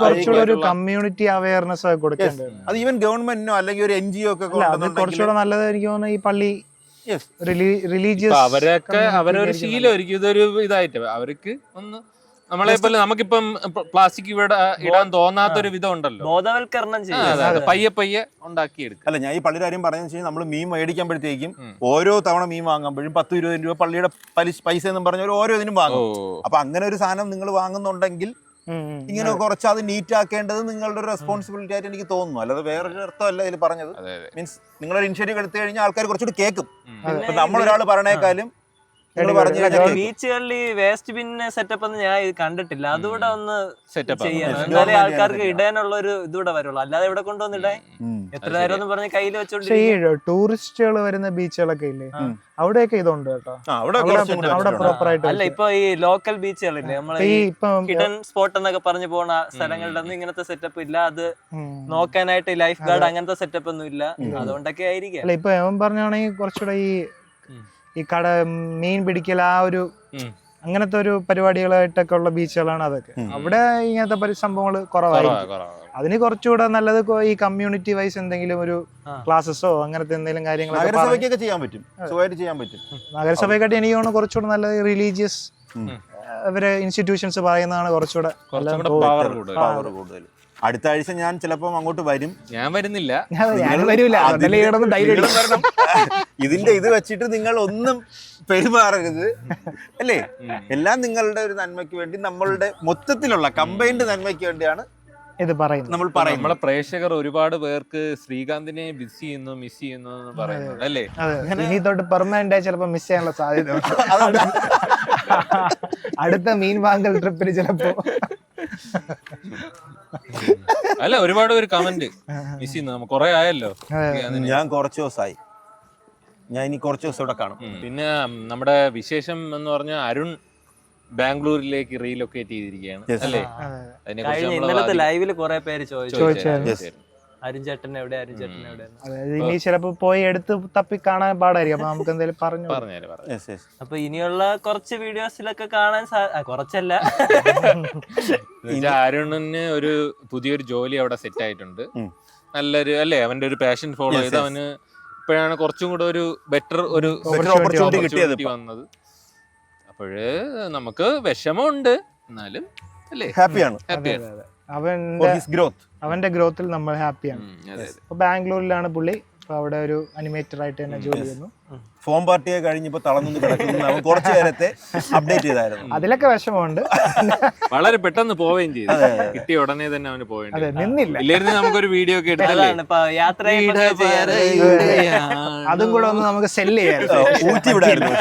കുറച്ചുകൂടെ കമ്മ്യൂണിറ്റി അവയർനെസ് കൊടുക്കേണ്ടത്. അത് ഈവൻ ഗവൺമെന്റിനോ അല്ലെങ്കിൽ ഒരു NGO ഒക്കെ കുറച്ചുകൂടെ നല്ലതായിരിക്കും തോന്നുന്നു. ഈ പള്ളി റിലീജിയസ് അവരൊക്കെ അവരൊരു ശീലമായിരിക്കും ഇതൊരു ഇതായിട്ട് അവർക്ക് ഒന്ന് നമ്മളെ പോലെ നമുക്കിപ്പം പ്ലാസ്റ്റിക് ഇവിടെ ഇടാൻ തോന്നാത്തൊരു വിധം ഉണ്ടല്ലോ, ബോധവൽക്കരണം പയ്യെ പയ്യെ ഉണ്ടാക്കിയെടുക്കും. അല്ല ഞാൻ ഈ പള്ളിയുടെ കാര്യം പറയുന്നത് വെച്ചാൽ നമ്മൾ മീൻ മേടിക്കുമ്പോഴത്തേക്കും ഓരോ തവണ മീൻ വാങ്ങുമ്പോഴും 10-20 രൂപ പള്ളിയുടെ പൈസ എന്നും പറഞ്ഞ ഓരോ ഇതിനും വാങ്ങും. അപ്പൊ അങ്ങനെ ഒരു സാധനം നിങ്ങൾ വാങ്ങുന്നുണ്ടെങ്കിൽ ഇങ്ങനെ കുറച്ച് അത് നീറ്റ് ആക്കേണ്ടത് നിങ്ങളുടെ ഒരു റെസ്പോൺസിബിലിറ്റി ആയിട്ട് എനിക്ക് തോന്നുന്നു. അല്ലാതെ വേറൊരു അർത്ഥമല്ല ഇതിൽ പറഞ്ഞത്. മീൻസ് നിങ്ങളൊരു ഇനിഷ്യേറ്റീവ് എടുത്തു കഴിഞ്ഞാൽ ആൾക്കാർ കുറച്ചുകൂടി കേൾക്കും. നമ്മളൊരാൾ പറഞ്ഞേക്കാളും ബീച്ചുകളിൽ വേസ്റ്റ് ബിൻ സെറ്റപ്പ് ഒന്നും ഞാൻ കണ്ടിട്ടില്ല. അതുകൂടെ ഒന്ന് സെറ്റപ്പ് ചെയ്യണം, എന്നാലേ ആൾക്കാർക്ക് ഇടാനുള്ള ഒരു ഇതൂടെ വരുള്ളൂ. അല്ലാതെ ഇവിടെ കൊണ്ടുവന്നിടേ എത്ര നേരം എന്ന് പറഞ്ഞ് കയ്യിൽ വെച്ചോണ്ട്. ടൂറിസ്റ്റുകൾ വരുന്ന ബീച്ചുകളൊക്കെ ഇല്ലേ, അവിടെയൊക്കെ ഇതുണ്ട് കേട്ടോ. അവിടെ പ്രോപ്പർ ആയിട്ട് അല്ല ഇപ്പൊ ഈ ലോക്കൽ ബീച്ചുകളില്ലേ നമ്മളെ ഹിഡൻ സ്പോട്ട് എന്നൊക്കെ പറഞ്ഞു പോണ സ്ഥലങ്ങളുടെ ഒന്നും ഇങ്ങനത്തെ സെറ്റപ്പ് ഇല്ല. അത് നോക്കാനായിട്ട് ലൈഫ് ഗാർഡ് അങ്ങനത്തെ സെറ്റപ്പ് ഒന്നും ഇല്ല. അതുകൊണ്ടൊക്കെ ആയിരിക്കും. അല്ല ഇപ്പൊ എവൻ പറഞ്ഞാണെങ്കിൽ കുറച്ചുകൂടെ ഈ മീൻ പിടിക്കൽ ആ ഒരു അങ്ങനത്തെ ഒരു പരിപാടികളായിട്ടൊക്കെ ഉള്ള ബീച്ചുകളാണ് അതൊക്കെ. അവിടെ ഇങ്ങനത്തെ സംഭവങ്ങൾ കുറവായിരിക്കും. അതിന് കുറച്ചുകൂടെ നല്ലത് ഈ കമ്മ്യൂണിറ്റി വൈസ് എന്തെങ്കിലും ഒരു ക്ലാസ്സസോ അങ്ങനത്തെ എന്തെങ്കിലും കാര്യങ്ങളൊക്കെ ചെയ്യാൻ പറ്റും. നഗരസഭയെക്കാട്ടി എനിക്ക് തോന്നുന്നു കുറച്ചുകൂടെ നല്ലത് റിലീജിയസ് അവരെ ഇൻസ്റ്റിറ്റ്യൂഷൻസ് പറയുന്നതാണ് കുറച്ചുകൂടെ പവർ കൂടുതൽ. അടുത്ത ആഴ്ച ഞാൻ ചിലപ്പം അങ്ങോട്ട് വരും. ഞാൻ വരുന്നില്ല, ഇതിന്റെ ഇത് വെച്ചിട്ട് നിങ്ങൾ ഒന്നും പെരുമാറരുത് അല്ലേ. എല്ലാം നിങ്ങളുടെ ഒരു നന്മയ്ക്ക് വേണ്ടി, നമ്മളുടെ മൊത്തത്തിലുള്ള കമ്പൈൻഡ് നന്മയ്ക്ക് വേണ്ടിയാണ് ഇത് പറയുന്നത്. നമ്മളെ പ്രേക്ഷകർ ഒരുപാട് പേർക്ക് ശ്രീകാന്തിനെ മിസ് ചെയ്യുന്നു എന്ന് പറയുന്നത് അല്ലേ. ഇനി തൊട്ട് പെർമനന്റ് ആയി ചിലപ്പോ മിസ് ചെയ്യാനുള്ള സാധ്യത. അടുത്ത മീൻ വാങ്ങൽ ട്രിപ്പിന് ചിലപ്പോ അല്ല ഒരുപാട് പേര് കമന്റ് മിസ് ചെയ്യുന്നു. കുറെ ആയല്ലോ. ഞാൻ കുറച്ച് ദിവസമായി, ഞാൻ ഇനി കുറച്ച് ദിവസം ഇവിടെ കാണും. പിന്നെ നമ്മുടെ വിശേഷം എന്ന് പറഞ്ഞാൽ അരുൺ ബാംഗ്ലൂരിലേക്ക് റീലൊക്കേറ്റ് ചെയ്തിരിക്കുകയാണ് അല്ലേ. ഇന്നലത്തെ ലൈവില് കുറെ പേര് ചോദിച്ചു അരുൺ ചേട്ടൻ എവിടെ. ഇനി ചിലപ്പോ പോയി എടുത്ത് തപ്പി കാണാൻ പാടായിരിക്കും. അപ്പൊ നമുക്ക് എന്തെങ്കിലും പറഞ്ഞു. അപ്പൊ ഇനിയുള്ള കുറച്ച് വീഡിയോസിലൊക്കെ കാണാൻ കുറച്ചല്ല, അരുണിന് ഒരു പുതിയൊരു ജോലി അവിടെ സെറ്റ് ആയിട്ടുണ്ട്. നല്ലൊരു അല്ലേ, അവന്റെ ഒരു പാഷൻ ഫോളോ ചെയ്ത് അവന് ഇപ്പോഴാണ് കുറച്ചും കൂടെ ഒരു ബെറ്റർ ഒരു ഓപ്പർച്യൂണിറ്റി വന്നത്. അപ്പോഴ് നമുക്ക് വിഷമമുണ്ട്, എന്നാലും അല്ലേ ഹാപ്പിയാണ്. അവന്റെ ഗ്രോത്തിൽ നമ്മൾ ഹാപ്പിയാണ്. അപ്പൊ ബാംഗ്ലൂരിലാണ് പുള്ളി. അപ്പൊ അവിടെ ഒരു അനിമേറ്റർ ആയിട്ട് തന്നെ ജോലി ചെയ്യുന്നു. ഫോം പാർട്ടിയെ കഴിഞ്ഞപ്പോ തളർന്നു കിടക്കുന്നു. കുറച്ചു നേരത്തെ അപ്ഡേറ്റ് ചെയ്തായിരുന്നു. അതിലൊക്കെ വിഷമമുണ്ട്. വളരെ പെട്ടെന്ന് പോവുകയും ചെയ്തു. കിട്ടിയ ഉടനെ തന്നെ അവന് പോവേണ്ടി നിന്നില്ല. ഇല്ലായിരുന്നു നമുക്കൊരു വീഡിയോ ഒക്കെ എടുത്തതാണ്. അതും കൂടെ ഒന്ന് നമുക്ക് സെല്ല് ചെയ്യാം, ഊറ്റി വിടായിരുന്നു.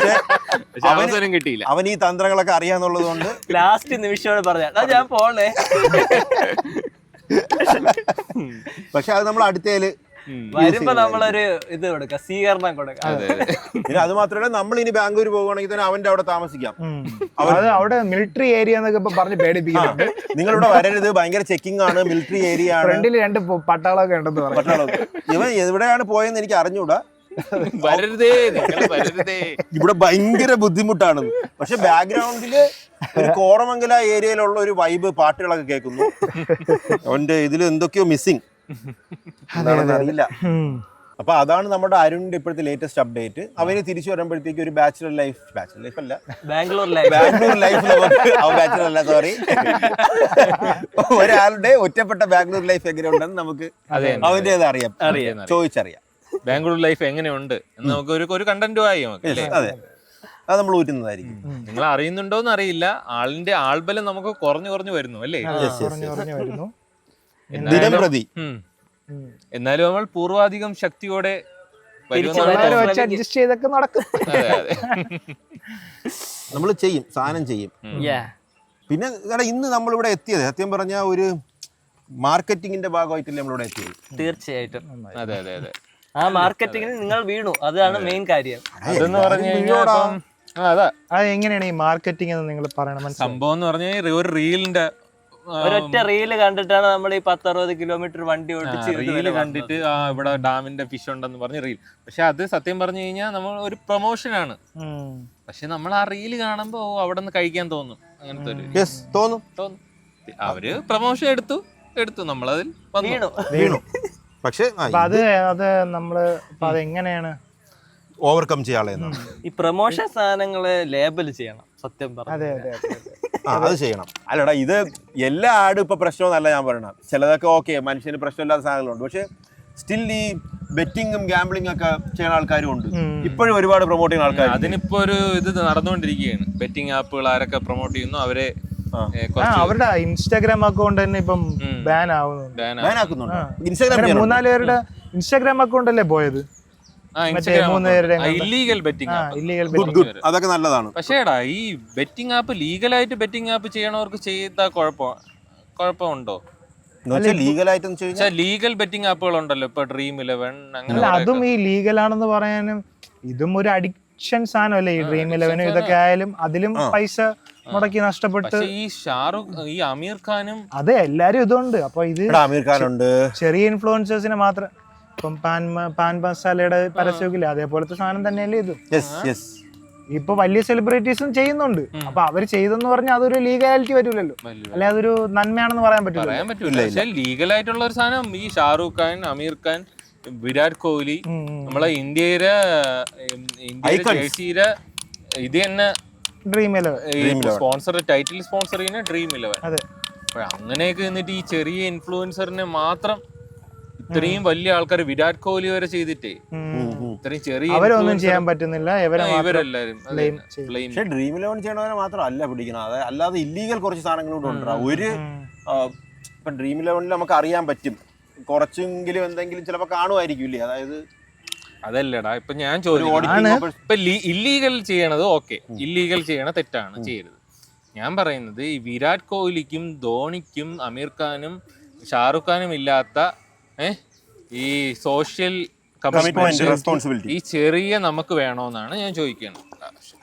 പക്ഷെ അവസരം കിട്ടിയില്ല. അവൻ ഈ തന്ത്രങ്ങളൊക്കെ അറിയാന്നുള്ളത് കൊണ്ട് ലാസ്റ്റ് നിമിഷത്തോടെ പറഞ്ഞാ ഞാൻ പോണേ. പക്ഷെ അത് നമ്മൾ അടുത്തേല് വരുമ്പോ നമ്മളൊരു ഇത് കൊടുക്കാം, സ്വീകരണം കൊടുക്കാം. പിന്നെ അത് മാത്രമല്ല, നമ്മൾ ഇനി ബാംഗ്ലൂർ പോകുകയാണെങ്കിൽ തന്നെ അവന്റെ അവിടെ താമസിക്കാം. അവിടെ മിലിറ്ററി ഏരിയ എന്നൊക്കെ പറഞ്ഞ് പേടിപ്പിക്കുന്നുണ്ട്. നിങ്ങളിവിടെ വരരുത്, ഭയങ്കര ചെക്കിംഗ് ആണ്, മിലിറ്ററി ഏരിയ ആണ്. ഫ്രണ്ടിൽ 2 പട്ടാളമൊക്കെ ഉണ്ടെന്ന് പറഞ്ഞു. ഇവൻ എവിടെയാണ് പോയെന്ന് എനിക്ക് അറിഞ്ഞൂടാ. വരരുതേ, ഇവിടെ ഭയങ്കര ബുദ്ധിമുട്ടാണ്. പക്ഷെ ബാക്ക്ഗ്രൗണ്ടില് ഒരു കോറമംഗല ഏരിയയിലുള്ള ഒരു വൈബ് പാട്ടുകളൊക്കെ കേൾക്കുന്നു. അവന്റെ ഇതിൽ എന്തൊക്കെയോ മിസ്സിങ് എന്താണെന്ന് അറിയില്ല. അപ്പൊ അതാണ് നമ്മുടെ അരുണിന്റെ ഇപ്പോഴത്തെ ലേറ്റസ്റ്റ് അപ്ഡേറ്റ്. അവന് തിരിച്ചു വരുമ്പോഴത്തേക്ക് ഒരു ബാച്ചിലർ ലൈഫ് അല്ല, ബാംഗ്ലൂർ ലൈഫ് ബാച്ചിലർ അല്ല, സോറി, ഒരാളുടെ ഒറ്റപ്പെട്ട ബാംഗ്ലൂർ ലൈഫ് എങ്ങനെയുണ്ടെന്ന് നമുക്ക് അവന്റെ അറിയാം, ചോദിച്ചറിയാം. ബാംഗ്ലൂർ ലൈഫ് എങ്ങനെയുണ്ട് എന്ന് നമുക്ക് ഒരു കണ്ടന്റും ആയി നമുക്ക്. അതെ, അത് നമ്മൾ ഊറ്റുന്നതായിരിക്കും. നിങ്ങൾ അറിയുന്നുണ്ടോന്ന് അറിയില്ല, ആൾബലം നമുക്ക് കുറഞ്ഞു വരുന്നു അല്ലേ? കുറഞ്ഞു വരുന്നു ദിനം പ്രതി. എന്നാലും നമ്മൾ പൂർവാധികം ശക്തിയോടെ അഡ്ജസ്റ്റ് ചെയ്തൊക്കെ നടക്കും. നമ്മൾ ചെയ്യും, സാധനം ചെയ്യും. പിന്നെ ഇന്ന് നമ്മളിവിടെ എത്തിയത് സത്യം പറഞ്ഞ ഒരു മാർക്കറ്റിംഗിന്റെ ഭാഗമായിട്ടല്ലേ നമ്മളിവിടെ എത്തിയത്. തീർച്ചയായിട്ടും. അതെ. ആ മാർക്കറ്റിംഗിൽ നിങ്ങൾ വീണു, അതാണ് മെയിൻ കാര്യം. അതെന്ന് പറഞ്ഞു കഴിഞ്ഞാൽ അത് എങ്ങനെയാണ് ഈ മാർക്കറ്റിംഗ് എന്ന് നിങ്ങൾ പറയണം? സംഭവം എന്ന് പറഞ്ഞാൽ ഒരു റീലിന്റെ ഒരൊറ്റ റീല് കണ്ടിട്ടാണ് നമ്മൾ ഈ 10-60 കിലോമീറ്റർ വണ്ടി ഓടിച്ച് റീല് കണ്ടിട്ട് ഇവിടെ ഡാമിന്റെ ഫിഷ് ഉണ്ടെന്ന് പറഞ്ഞ് റീൽ. പക്ഷെ അത് സത്യം പറഞ്ഞു കഴിഞ്ഞാൽ നമ്മൾ ഒരു പ്രൊമോഷനാണ്. പക്ഷെ നമ്മൾ ആ റീല് കാണുമ്പോ അവിടെ നിന്ന് കഴിക്കാൻ തോന്നും, അങ്ങനത്തെ ഒരു തോന്നും. അവര് പ്രൊമോഷൻ എടുത്തു നമ്മളതിൽ വീണു. പക്ഷെ അത് നമ്മള് അതെങ്ങനെയാണ് ഓവർകം ചെയ്യാനുള്ള ഈ പ്രൊമോഷൻ സാധനങ്ങള് ലേബൽ ചെയ്യണം, സത്യം പറഞ്ഞു. അത് ചെയ്യണം. അല്ലടാ, ഇത് എല്ലാ ആടും ഇപ്പൊ പ്രശ്നമൊന്നല്ല ഞാൻ പറയണം. ചിലതൊക്കെ ഓക്കെ, മനുഷ്യന് പ്രശ്നമില്ലാത്ത സാധനങ്ങളുണ്ട്. പക്ഷെ സ്റ്റിൽ ഈ ബെറ്റിങ്ങും ഗാംബ്ലിംഗ് ഒക്കെ ചെയ്യുന്ന ആൾക്കാരും ഉണ്ട് ഇപ്പോഴും, ഒരുപാട് പ്രൊമോട്ട് ചെയ്യുന്ന ആൾക്കാർ. അതിനിപ്പോ ഒരു ഇത് നടന്നുകൊണ്ടിരിക്കുകയാണ്. ബെറ്റിംഗ് ആപ്പുകൾ ആരൊക്കെ പ്രൊമോട്ട് ചെയ്യുന്നു അവരെ അവരുടെ ഇൻസ്റ്റാഗ്രാം അക്കൗണ്ട് തന്നെ ഇപ്പം ബാൻ ആവുന്നുണ്ട്. ഇൻസ്റ്റാഗ്രാം 3-4 പേരുടെ ഇൻസ്റ്റാഗ്രാം അക്കൗണ്ട് അല്ലേ പോയത്? ഇല്ലീഗൽ ബെറ്റിംഗ് അതൊക്കെ നല്ലതാണ്. പക്ഷേ ഈ ബെറ്റിംഗ് ആപ്പ് ലീഗലായിട്ട് ബെറ്റിംഗ് ആപ്പ് ചെയ്യണവർക്ക് ചെയ്ത കുഴപ്പമുണ്ടോ? ലീഗൽ ബെറ്റിംഗ് ആപ്പുകൾ ഉണ്ടല്ലോ ഇപ്പൊ Dream11 അങ്ങനെ. അതും ഈ ലീഗലാണെന്ന് പറയാനും ഇതും ഒരു അഡിക്ഷൻ സാധനമല്ലേ ഈ Dream11 ഇതൊക്കെ ആയാലും അതിലും പൈസ മുടക്കി നഷ്ടപ്പെട്ട്. ഈ ഷാറുഖ്, ഈ അമീർ ഖാനും അതെ, എല്ലാരും ഇതുണ്ട്. അപ്പൊ ഇത് അമീർ ഖാനുണ്ട്, ചെറിയ ഇൻഫ്ലുവൻസേഴ്സിനെ മാത്രം. ഇപ്പം പാൻ മസാലയുടെ പരസ്യമില്ല, അതേപോലത്തെ സാധനം തന്നെയല്ലേ ഇത്. ഇപ്പൊ വലിയ സെലിബ്രിറ്റീസും ചെയ്യുന്നുണ്ട്. അപ്പൊ അവര് ചെയ്തെന്ന് പറഞ്ഞാൽ അതൊരു ലീഗാലിറ്റി വരൂലല്ലോ, അല്ലെ അതൊരു നന്മയാണെന്ന് പറയാൻ പറ്റില്ല. പക്ഷെ ലീഗലായിട്ടുള്ള ഒരു സാധനം ഈ ഷാറുഖ് ഖാൻ, അമീർ ഖാൻ, വിരാട് കോഹ്ലി, നമ്മളെ ഇന്ത്യയിലെ ജേഴ്സിയിലെ ഇത് തന്നെ Dream11 സ്പോൺസർ, ടൈറ്റിൽ സ്പോൺസർ ചെയ്യുന്ന Dream11. അതെ. അങ്ങനെയൊക്കെ എന്നിട്ട് ഈ ചെറിയ ഇൻഫ്ലുവൻസറിനെ മാത്രം ഇത്രയും വലിയ ആൾക്കാർ, വിരാട് കോഹ്ലി വരെ ചെയ്തിട്ടേ ഇത്രയും ചെറിയ അവരൊന്നും ചെയ്യാൻ പറ്റുന്നില്ല. ഇവരെല്ലാരും പക്ഷെ Dream11 ചെയ്യണവരെ മാത്രമല്ല പിടിക്കണം, അല്ലാതെ ഇല്ലീഗൽ കുറച്ച് സാധനങ്ങളോട് ഉണ്ട്. ഒരു ഇപ്പൊ Dream11 നമുക്ക് അറിയാൻ പറ്റും, കുറച്ചെങ്കിലും എന്തെങ്കിലും ചിലപ്പോ കാണുമായിരിക്കില്ലേ. അതായത് അതല്ലടാ, ഇപ്പൊ ഞാൻ ചോദിക്കുന്നു, ഇപ്പൊ ഇല്ലീഗൽ ചെയ്യണത് ഓക്കെ, ഇല്ലീഗൽ ചെയ്യണ തെറ്റാണ്, ചെയ്യരുത്. ഞാൻ പറയുന്നത് ഈ വിരാട് കോഹ്ലിക്കും ധോണിക്കും അമീർ ഖാനും ഷാറുഖ് ഖാനും ഇല്ലാത്ത ഈ സോഷ്യൽ റെസ്പോൺസിബിലിറ്റി ഈ ചെറിയ നമുക്ക് വേണോന്നാണ് ഞാൻ ചോദിക്കുന്നത്.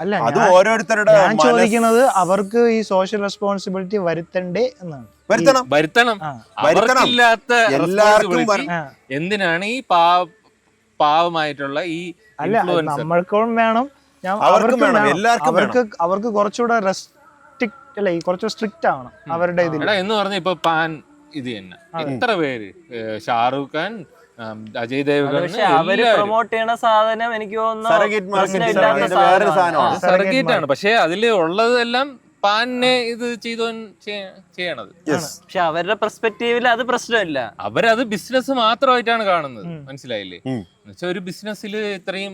അല്ല, അത് ഓരോരുത്തരുടെ ഞാൻ ചോദിക്കുന്നത് അവർക്ക് ഈ സോഷ്യൽ റെസ്പോൺസിബിലിറ്റി വരുത്തണ്ടേ എന്നാണ്. വരുത്തണം. അവർക്കില്ലാത്ത എന്തിനാണ് ഈ പാവമായിട്ടുള്ള ഈ നമ്മൾക്കും വേണം, അവർക്ക് കുറച്ചുകൂടെ കുറച്ചുകൂടെ സ്ട്രിക്റ്റ് ആവണം അവരുടെ ഇതിൽ. എന്ന് പറഞ്ഞ ഇപ്പൊ പാൻ ഇത് തന്നെ എത്ര പേര്, ഷാറുഖ് ഖാൻ, അജയ് ദേവ്ഗൺ, അവര് പ്രൊമോട്ട് ചെയ്യണ സാധനം എനിക്ക് തോന്നുന്നു സർഗേറ്റ് ആണ്. പക്ഷെ അതില് ഉള്ളതെല്ലാം പാനെ ഇത് ചെയ്യണത്. പക്ഷെ അവരുടെ പെർസ്പെക്റ്റീവില് അത് പ്രശ്നമില്ല, അവരത് ബിസിനസ് മാത്രമായിട്ടാണ് കാണുന്നത്. മനസ്സിലായില്ലേ? എന്നുവെച്ചാൽ ഒരു ബിസിനസ്സിൽ ഇത്രയും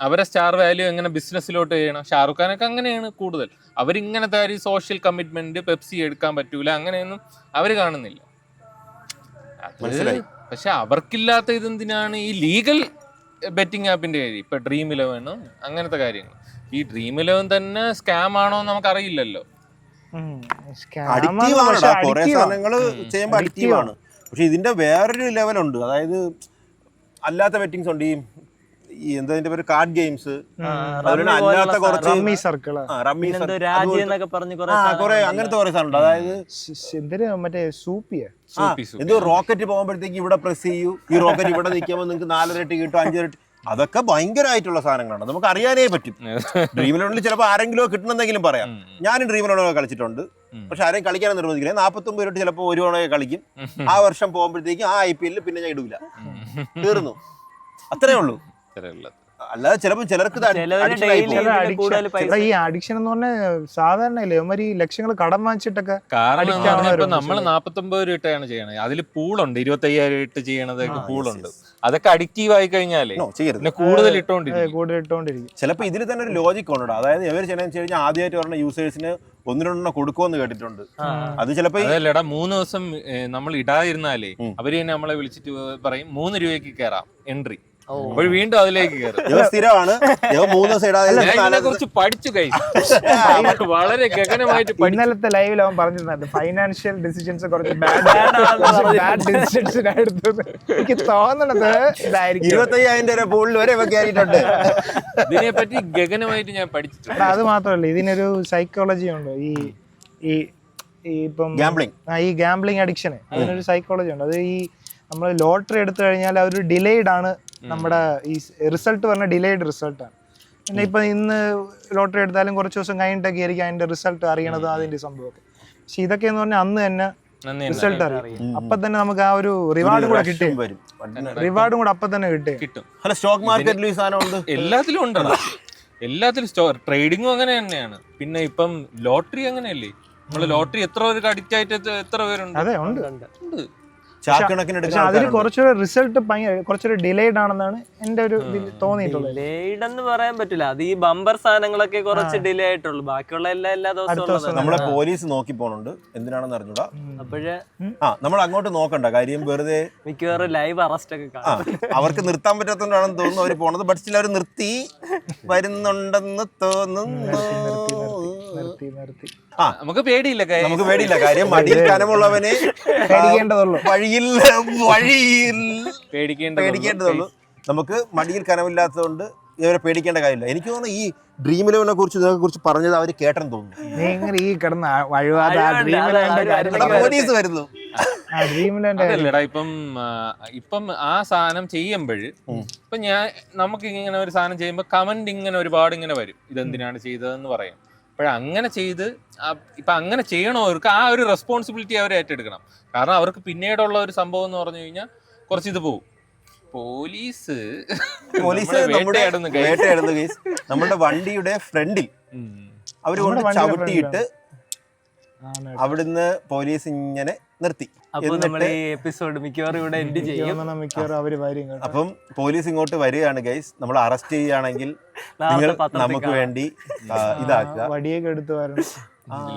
അവരെ സ്റ്റാർ വാല്യൂ എങ്ങനെ ബിസിനസ്സിലോട്ട് ചെയ്യണം. ഷാറുഖ് ഖാനൊക്കെ അങ്ങനെയാണ് കൂടുതൽ. അവരിങ്ങനത്തെ ഒരു സോഷ്യൽ കമ്മിറ്റ്മെന്റ്, പെപ്സി എടുക്കാൻ പറ്റൂല, അങ്ങനെയൊന്നും അവര് കാണുന്നില്ല. പക്ഷെ അവർക്കില്ലാത്ത ഇതെന്തിനാണ് ഈ ലീഗൽ ബെറ്റിംഗ് ആപ്പിന്റെ കാര്യം. ഇപ്പൊ Dream11 അങ്ങനത്തെ കാര്യങ്ങൾ. ഈ Dream11 തന്നെ സ്കാം ആണോ എന്ന് നമുക്ക് അറിയില്ലല്ലോ. കുറെ സാധനങ്ങള് ചെയ്യുമ്പോ അഡിക്റ്റീവാണ്. പക്ഷെ ഇതിന്റെ വേറൊരു ലെവലുണ്ട്. അതായത് അല്ലാത്ത ബെറ്റിംഗ്സ് ഉണ്ട്. ഈ എന്താ പേര്, കാർഡ് ഗെയിംസ്, അല്ലാത്ത കുറച്ച് കുറെ അങ്ങനത്തെ കുറെ സാധനം ഉണ്ട്. അതായത് മറ്റേ എന്തോ റോക്കറ്റ് പോകുമ്പോഴത്തേക്ക് ഇവിടെ പ്രസ് ചെയ്യൂ, ഈ റോക്കറ്റ് ഇവിടെ നിൽക്കുമ്പോൾ നിങ്ങൾക്ക് 4 ഇരട്ടി കിട്ടും, 5 ഇരട്ടി. അതൊക്കെ ഭയങ്കരമായിട്ടുള്ള സാധനങ്ങളാണ്, നമുക്ക് അറിയാനേ പറ്റും. Dream11 ചിലപ്പോൾ ആരെങ്കിലും കിട്ടണമെന്നെങ്കിലും പറയാം. ഞാൻ Dream11 കളിച്ചിട്ടുണ്ട്, പക്ഷെ ആരെയും കളിക്കാനും നിർബന്ധിക്കില്ല. 49 ഇരട്ടി ചിലപ്പോൾ 1 തവണ കളിക്കും. ആ വർഷം പോകുമ്പോഴത്തേക്കും ആ IPL പിന്നെ ഞാൻ ഇടൂല. തീർന്നു, അത്രേ ഉള്ളൂ. അല്ലാതെ ചിലപ്പോ ചിലർക്ക് ഇത് addiction ആയി പോകും. ഈ അഡിക്ഷൻ എന്ന് പറഞ്ഞാൽ സാധാരണ ഇല്ലേ ഇവന്മാര് ഈ ലക്ഷങ്ങൾ കടം വാങ്ങിച്ചിട്ടൊക്കെ കാരണം ഇപ്പൊ നമ്മള് 49 രൂപ ഇട്ടാണ് ചെയ്യണത്. അതിൽ പൂളുണ്ട് 25,000 ഇട്ട് ചെയ്യണതൊക്കെ പൂളുണ്ട്. അതൊക്കെ അഡിക്റ്റീവ് ആയി കഴിഞ്ഞാലേ പിന്നെ കൂടുതൽ ഇട്ടോണ്ടിരിക്കും. ചിലപ്പോ ഇതിൽ തന്നെ ഒരു ലോജിക് ഉണ്ട്. അതായത് ഇവർ ചെയ്യണമെന്ന് വെച്ച് കഴിഞ്ഞാൽ ആദ്യമായിട്ട് പറഞ്ഞ യൂസേഴ്സിന് 1-2 കൊടുക്കുമെന്ന് കേട്ടിട്ടുണ്ട്. അത് ചിലപ്പോ 3 ദിവസം നമ്മൾ ഇടാതിരുന്നാലേ അവര് തന്നെ നമ്മളെ വിളിച്ചിട്ട് പറയും 3 രൂപയ്ക്ക് കയറാം എൻട്രി. അപ്പോൾ വീണ്ടും അതിലേക്ക് കയറും. സ്ഥിരമാണ് 3 ദിവസം ഇടാതെ കുറിച്ച് പഠിച്ചു വളരെ ഗഗനമായിട്ട്. ഇന്നലത്തെ ലൈവിൽ അവൻ പറഞ്ഞിരുന്നത് ഫൈനാൻഷ്യൽ ഡിസിഷൻസ് കുറച്ച് ബാഡ് ഡിസിഷൻസ് എടുത്തത്. എനിക്ക് തോന്നണത് ഇതായിരിക്കും. 25,000 രൂപ പൂളിൽ വരെ കയറിയിട്ടുണ്ട്. ഇതിനെ പറ്റി ഗഗനമായിട്ട് ഞാൻ പഠിച്ചിട്ടുണ്ട്. അത് മാത്രമല്ല ഇതിനൊരു സൈക്കോളജി ഉണ്ട്. ഈ ഇപ്പം ഈ ഗാംബ്ലിംഗ് അഡിക്ഷന് അതിനൊരു സൈക്കോളജി ഉണ്ട്. അത് ഈ നമ്മൾ ലോട്ടറി എടുത്തു കഴിഞ്ഞാൽ അതൊരു ഡിലേഡ് ആണ്. നമ്മുടെ ഈ റിസൾട്ട് പറഞ്ഞ ഡിലേഡ് റിസൾട്ടാണ്. പിന്നെ ഇപ്പൊ ഇന്ന് ലോട്ടറി എടുത്താലും കുറച്ച് ദിവസം കഴിഞ്ഞിട്ടൊക്കെ ആയിരിക്കും അതിന്റെ റിസൾട്ട് അറിയണത്, അതിന്റെ സംഭവമൊക്കെ. പക്ഷെ ഇതൊക്കെ എന്ന് പറഞ്ഞാൽ അന്ന് തന്നെ റിസൾട്ട് അറിയാം. അപ്പൊ തന്നെ നമുക്ക് ആ ഒരു റിവാർഡും കൂടെ കിട്ടി. റിവാർഡും കൂടെ അപ്പൊ തന്നെ കിട്ടും. സ്റ്റോക്ക് മാർക്കറ്റിൽ ഈ സാധനം ഉണ്ട്, എല്ലാത്തിലും ഉണ്ടോ? എല്ലാത്തിലും ട്രേഡിങ്ങും അങ്ങനെ തന്നെയാണ്. പിന്നെ ഇപ്പം ലോട്ടറി അങ്ങനെയല്ലേ, നമ്മള് ലോട്ടറി എത്ര പേർക്ക് അഡിക്റ്റ് ആയിട്ട് എത്ര പേരുണ്ട്? അതെ ഉണ്ട്. പക്ഷെ അതിൽ കുറച്ചൊരു റിസൾട്ട് കുറച്ചൊരു ഡിലേഡ് ആണെന്നാണ് എന്റെ ഒരു തോന്നിയിട്ടുള്ളത്. ഡിലേഡ് എന്ന് പറയാൻ പറ്റില്ല. അത് ഈ ബമ്പർ സാധനങ്ങളൊക്കെ കുറച്ച് ഡിലേ ആയിട്ടുള്ളൂ. ബാക്കിയുള്ള എല്ലാ ദിവസവും നമ്മളെ പോലീസ് നോക്കി പോണുണ്ട്. എന്തിനാണെന്ന് അറിഞ്ഞൂടാ. അപ്പോഴേ നമ്മൾ അങ്ങോട്ട് നോക്കണ്ട കാര്യം. വെറുതെ മിക്കവാറും ലൈവ് അറസ്റ്റ് ഒക്കെ അവർക്ക് നിർത്താൻ പറ്റാത്തതുകൊണ്ടാണെന്ന് തോന്നുന്നു അവര് പോണത്. ബട്ട് സ്റ്റിൽ അവർ നിർത്തി വരുന്നുണ്ടെന്ന് തോന്നുന്നു. നമുക്ക് പേടിയില്ല കാര്യം. മടിയിൽ കനമുള്ളവനെ പേടിക്കേണ്ടതുള്ളൂ. പേടിക്കേണ്ടതുള്ളൂ. നമുക്ക് മടിയിൽ കനമില്ലാത്തതുകൊണ്ട് ഇവരെ പേടിക്കേണ്ട കാര്യമില്ല. എനിക്ക് തോന്നുന്നു ഈ ഡ്രീം ഇലവനെ കുറിച്ച് പറഞ്ഞത് അവര് കേട്ടെന്ന് തോന്നുന്നു. ഈ കിടന്ന വഴുവാതെ പോലീസ് വരുന്നു. അതല്ലടാ ഇപ്പം ആ സാധനം ചെയ്യുമ്പോഴ് ഇപ്പൊ നമുക്ക് ഇങ്ങനെ ഒരു സാധനം ചെയ്യുമ്പോ കമന്റ് ഇങ്ങനെ ഒരുപാട് ഇങ്ങനെ വരും, ഇതെന്തിനാണ് ചെയ്തതെന്ന് പറയും. അങ്ങനെ ചെയ്ത് ഇപ്പൊ അങ്ങനെ ചെയ്യണവർക്ക് ആ ഒരു റെസ്പോൺസിബിലിറ്റി അവർ ഏറ്റെടുക്കണം. കാരണം അവർക്ക് പിന്നീടുള്ള ഒരു സംഭവം എന്ന് പറഞ്ഞു കഴിഞ്ഞാൽ കുറച്ച് ഇത് പോകും. പോലീസ് വേട്ടയാടുന്നു കേസ്. നമ്മുടെ വണ്ടിയുടെ ഫ്രണ്ടിൽ അവര് കൊണ്ട് ചവിട്ടിയിട്ട് അവിടുന്ന് പോലീസ് ഇങ്ങനെ നിർത്തി. എപ്പിസോഡ് മിക്കവാറും ഇവിടെ എൻഡ് ചെയ്യും. അപ്പം പോലീസ് ഇങ്ങോട്ട് വരികയാണ് ഗൈസ്. നമ്മൾ അറസ്റ്റ് ചെയ്യുകയാണെങ്കിൽ നിങ്ങൾ നമുക്ക് വേണ്ടി ഇതാക്കുക. വടിയൊക്കെ എടുത്ത് വരണം.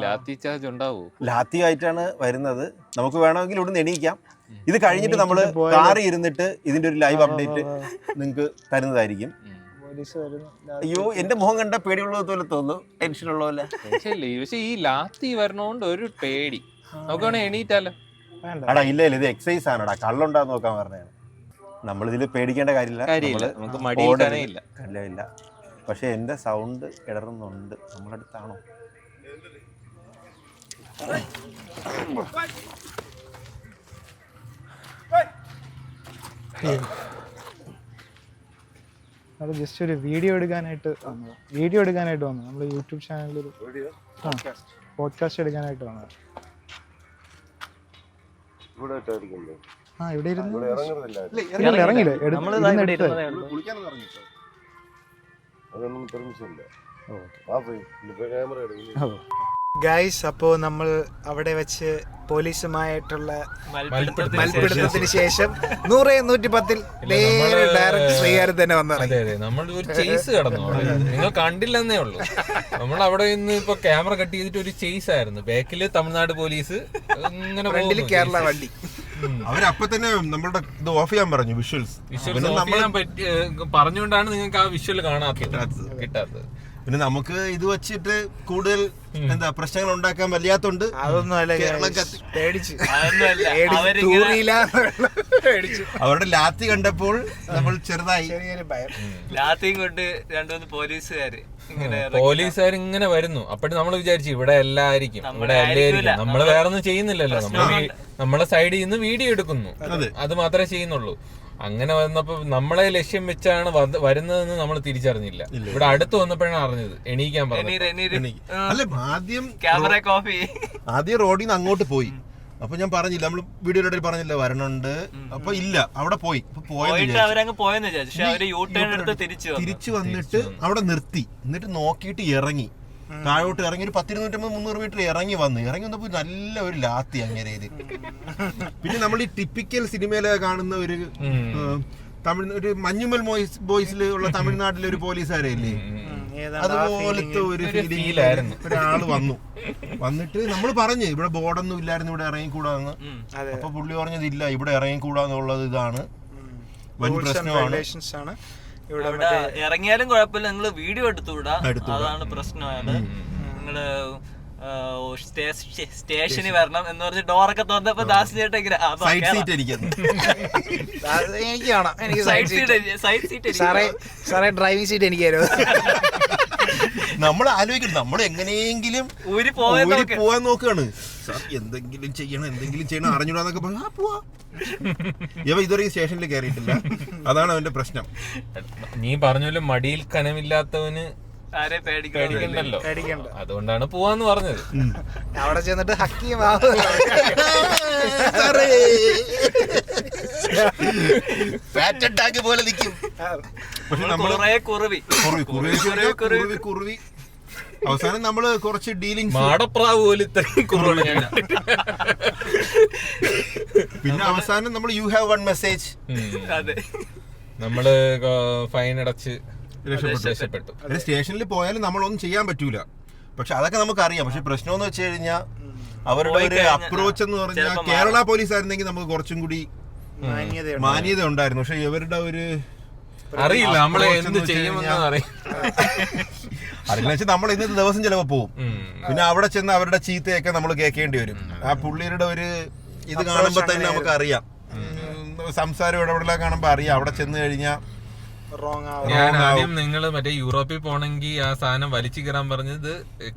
ലാത്തി ചാർജ് ഉണ്ടാവോ? ലാത്തി ആയിട്ടാണ് വരുന്നത്. നമുക്ക് വേണമെങ്കിൽ ഇവിടുന്ന് എണീക്കാം. ഇത് കഴിഞ്ഞിട്ട് നമ്മള് കാറി ഇരുന്നിട്ട് ഇതിന്റെ ഒരു ലൈവ് അപ്ഡേറ്റ് നിങ്ങൾക്ക് തരുന്നതായിരിക്കും. അയ്യോ എന്റെ മുഖം കണ്ട പേടിയുള്ളത് പോലെ തോന്നുന്നു. ടെൻഷൻ ഉള്ള പോലെ. പക്ഷെ ഈ ലാത്തി വരണോണ്ട് ഒരു പേടി. നമുക്ക് വേണേ എണീറ്റാലോ? എടാ ഇല്ല ഇത് എക്സസൈസ് ആണടാ. കള്ളുണ്ടാന്ന് നോക്കാൻ പറഞ്ഞാണ്. നമ്മളിതിൽ പേടിക്കേണ്ട കാര്യമില്ല. നമുക്ക് മടിയില്ല. ഇല്ല. പക്ഷെ എന്റെ സൗണ്ട് ഇടറുന്നുണ്ട്. നമ്മളടുത്താണോ? അത് ജസ്റ്റ് ഒരു വീഡിയോ എടുക്കാനായിട്ട് വന്നു. നമ്മൾ യൂട്യൂബ് ചാനലിൽ പോഡ്കാസ്റ്റ് എടുക്കാനായിട്ട് വന്നത്. ഇവിടെ ഇറങ്ങില്ല. ഗൈസ്, അപ്പോൾ നമ്മൾ അവിടെ വെച്ച് പോലീസുമായിട്ടുള്ള മൽപ്പിടുത്തത്തിന് ശേഷം 100-110 ഡയറക്റ്റ് ശ്രീകാര്യം തന്നെ വന്നിറങ്ങി. നമ്മൾ ഒരു ചേസ് കടന്നു. നിങ്ങൾ കണ്ടില്ലെന്നേ ഉള്ളൂ. നമ്മൾ അവിടെ നിന്ന് ഇപ്പൊ ക്യാമറ കട്ട് ചെയ്തിട്ട് ഒരു ചേസ് ആയിരുന്നു. ബാക്കില് തമിഴ്നാട് പോലീസ്, ഫ്രണ്ടില് കേരള വണ്ടി. അവരപ്പൊ തന്നെ നമ്മളുടെ ഇത് ഓഫ് ചെയ്യാൻ പറഞ്ഞു. വിഷ്വൽസ് പറഞ്ഞുകൊണ്ടാണ് നിങ്ങൾക്ക് ആ വിഷ്വൽ കിട്ടാത്തത്. പിന്നെ നമുക്ക് ഇത് വെച്ചിട്ട് കൂടുതൽ പ്രശ്നങ്ങൾ ഉണ്ടാക്കാൻ വയ്യാത്തോണ്ട് അവരുടെ ലാത്തി കണ്ടപ്പോൾ നമ്മൾ ചെറുതായി ലാത്തിയും കൊണ്ട് 2-3 പോലീസുകാർ ഇങ്ങനെ വരുന്നു. അപ്പോഴും നമ്മൾ വിചാരിച്ചു ഇവിടെ എല്ലായിരിക്കും, ഇവിടെ എല്ലായിരിക്കും. നമ്മള് വേറെ ഒന്നും ചെയ്യുന്നില്ലല്ലോ. നമ്മളെ സൈഡിൽ നിന്ന് വീഡിയോ എടുക്കുന്നു, അത് മാത്രമേ ചെയ്യുന്നുള്ളൂ. അങ്ങനെ വന്നപ്പോ നമ്മളെ ലക്ഷ്യം വെച്ചാണ് വരുന്നതെന്ന് നമ്മൾ തിരിച്ചറിഞ്ഞില്ല. ഇവിടെ അടുത്ത് വന്നപ്പോഴാണ് അറിഞ്ഞത്. എണീക്കാൻ പറഞ്ഞു. ആദ്യം റോഡിൽ നിന്ന് അങ്ങോട്ട് പോയി. അപ്പൊ ഞാൻ പറഞ്ഞില്ല, നമ്മള് വീഡിയോയിലൂടെ പറഞ്ഞില്ല വരണുണ്ട്. അപ്പൊ ഇല്ല, അവിടെ പോയി. അവരങ്ങ് പോയെന്ന് വിചാരിച്ചു. പക്ഷെ അവര് യൂട്ടേൺ എടുത്ത് തിരിച്ചു വന്നിട്ട് അവിടെ നിർത്തി. എന്നിട്ട് നോക്കിയിട്ട് ഇറങ്ങി, താഴോട്ട് ഇറങ്ങി ഒരു 250-300 മീറ്റർ ഇറങ്ങി വന്നപ്പോ നല്ല ഒരു ലാത്തി അങ്ങനെ. പിന്നെ നമ്മൾ ഈ ടിപ്പിക്കൽ സിനിമയിലെ കാണുന്ന ഒരു ഒരു മഞ്ഞുമൽ ബോയ്സിൽ ഉള്ള തമിഴ്നാട്ടിലെ ഒരു പോലീസുകാരല്ലേ, അതുപോലത്തെ ഒരു ഫീലിംഗിലായിരുന്നു. ഒരാള് വന്നിട്ട് നമ്മൾ പറഞ്ഞു ഇവിടെ ബോർഡൊന്നും ഇല്ലായിരുന്നു, ഇവിടെ ഇറങ്ങിക്കൂടാന്ന്. അപ്പൊ പുള്ളി പറഞ്ഞത് ഇല്ല, ഇവിടെ ഇറങ്ങിക്കൂടാന്നുള്ളത് ഇതാണ് വലിയ പ്രശ്നമാണ്. ഇറങ്ങിയാലും കുഴപ്പമില്ല, നിങ്ങള് വീഡിയോ എടുത്തുകൂടാ, അതാണ് പ്രശ്നമായത്. നിങ്ങള് സ്റ്റേഷനിൽ വരണം എന്ന് പറഞ്ഞ് ഡോറൊക്കെ തുറന്നപ്പോ ദാസ് ചേട്ടൻ ഡ്രൈവിംഗ് സീറ്റ് എനിക്ക് നമ്മൾ ആലോചിക്കണം, നമ്മൾ എങ്ങനെയെങ്കിലും പോവാൻ നോക്കുകയാണ്. എന്തെങ്കിലും ചെയ്യണം അറിഞ്ഞൂടാന്നൊക്കെ പറഞ്ഞു പോവാ. ഇതുവരെ സ്റ്റേഷനിൽ കയറിയിട്ടില്ല, അതാണ് അവന്റെ പ്രശ്നം. നീ പറഞ്ഞല്ലോ മടിയിൽ കനമില്ലാത്തവന് പേടിക്കണ്ടല്ലോ, അതുകൊണ്ടാണ് പോവാന്ന് പറഞ്ഞത്. അവിടെ ചെന്നിട്ട് ഹക്കിയും പോലെ നിൽക്കും. അവസാനം നമ്മള് കുറച്ച് ഡീലിംഗ് മാടപ്രാവ് പോലെ പിന്നെ അവസാനം നമ്മൾ യു ഹാവ് വൺ മെസ്സേജ്, നമ്മള് ഫൈൻ അടച്ച് രക്ഷപ്പെട്ടു. സ്റ്റേഷനിൽ പോയാലും നമ്മളൊന്നും ചെയ്യാൻ പറ്റൂല, പക്ഷെ അതൊക്കെ നമുക്ക് അറിയാം. പക്ഷെ പ്രശ്നം എന്ന് വെച്ച് കഴിഞ്ഞാൽ അവരുടെ ഒരു അപ്രോച്ച് എന്ന് പറഞ്ഞാൽ കേരള പോലീസ് ആയിരുന്നെങ്കിൽ നമുക്ക് കുറച്ചും കൂടി മാന്യത ഉണ്ടായിരുന്നു. പക്ഷെ ഇവരുടെ ഒരു അറിയില്ല നമ്മളെ എന്ത് ചെയ്യുമെന്ന് അറിയില്ല വെച്ചാൽ നമ്മൾ ഇന്നത്തെ ദിവസം ചിലപ്പോ പോവും, പിന്നെ അവിടെ ചെന്ന് അവരുടെ ചീത്തയൊക്കെ നമ്മൾ കേൾക്കേണ്ടി വരും. ആ പുള്ളിയുടെ ഒരു ഇത് കാണുമ്പോ തന്നെ നമുക്ക് അറിയാം, സംസാരം ഇടപെടലൊക്കെ കാണുമ്പോ അറിയാം. അവിടെ ചെന്ന് കഴിഞ്ഞാൽ ഞാൻ ആദ്യം നിങ്ങൾ മറ്റേ യൂറോപ്പിൽ പോണെങ്കിൽ ആ സാധനം വലിച്ചു കീറാൻ പറഞ്ഞത്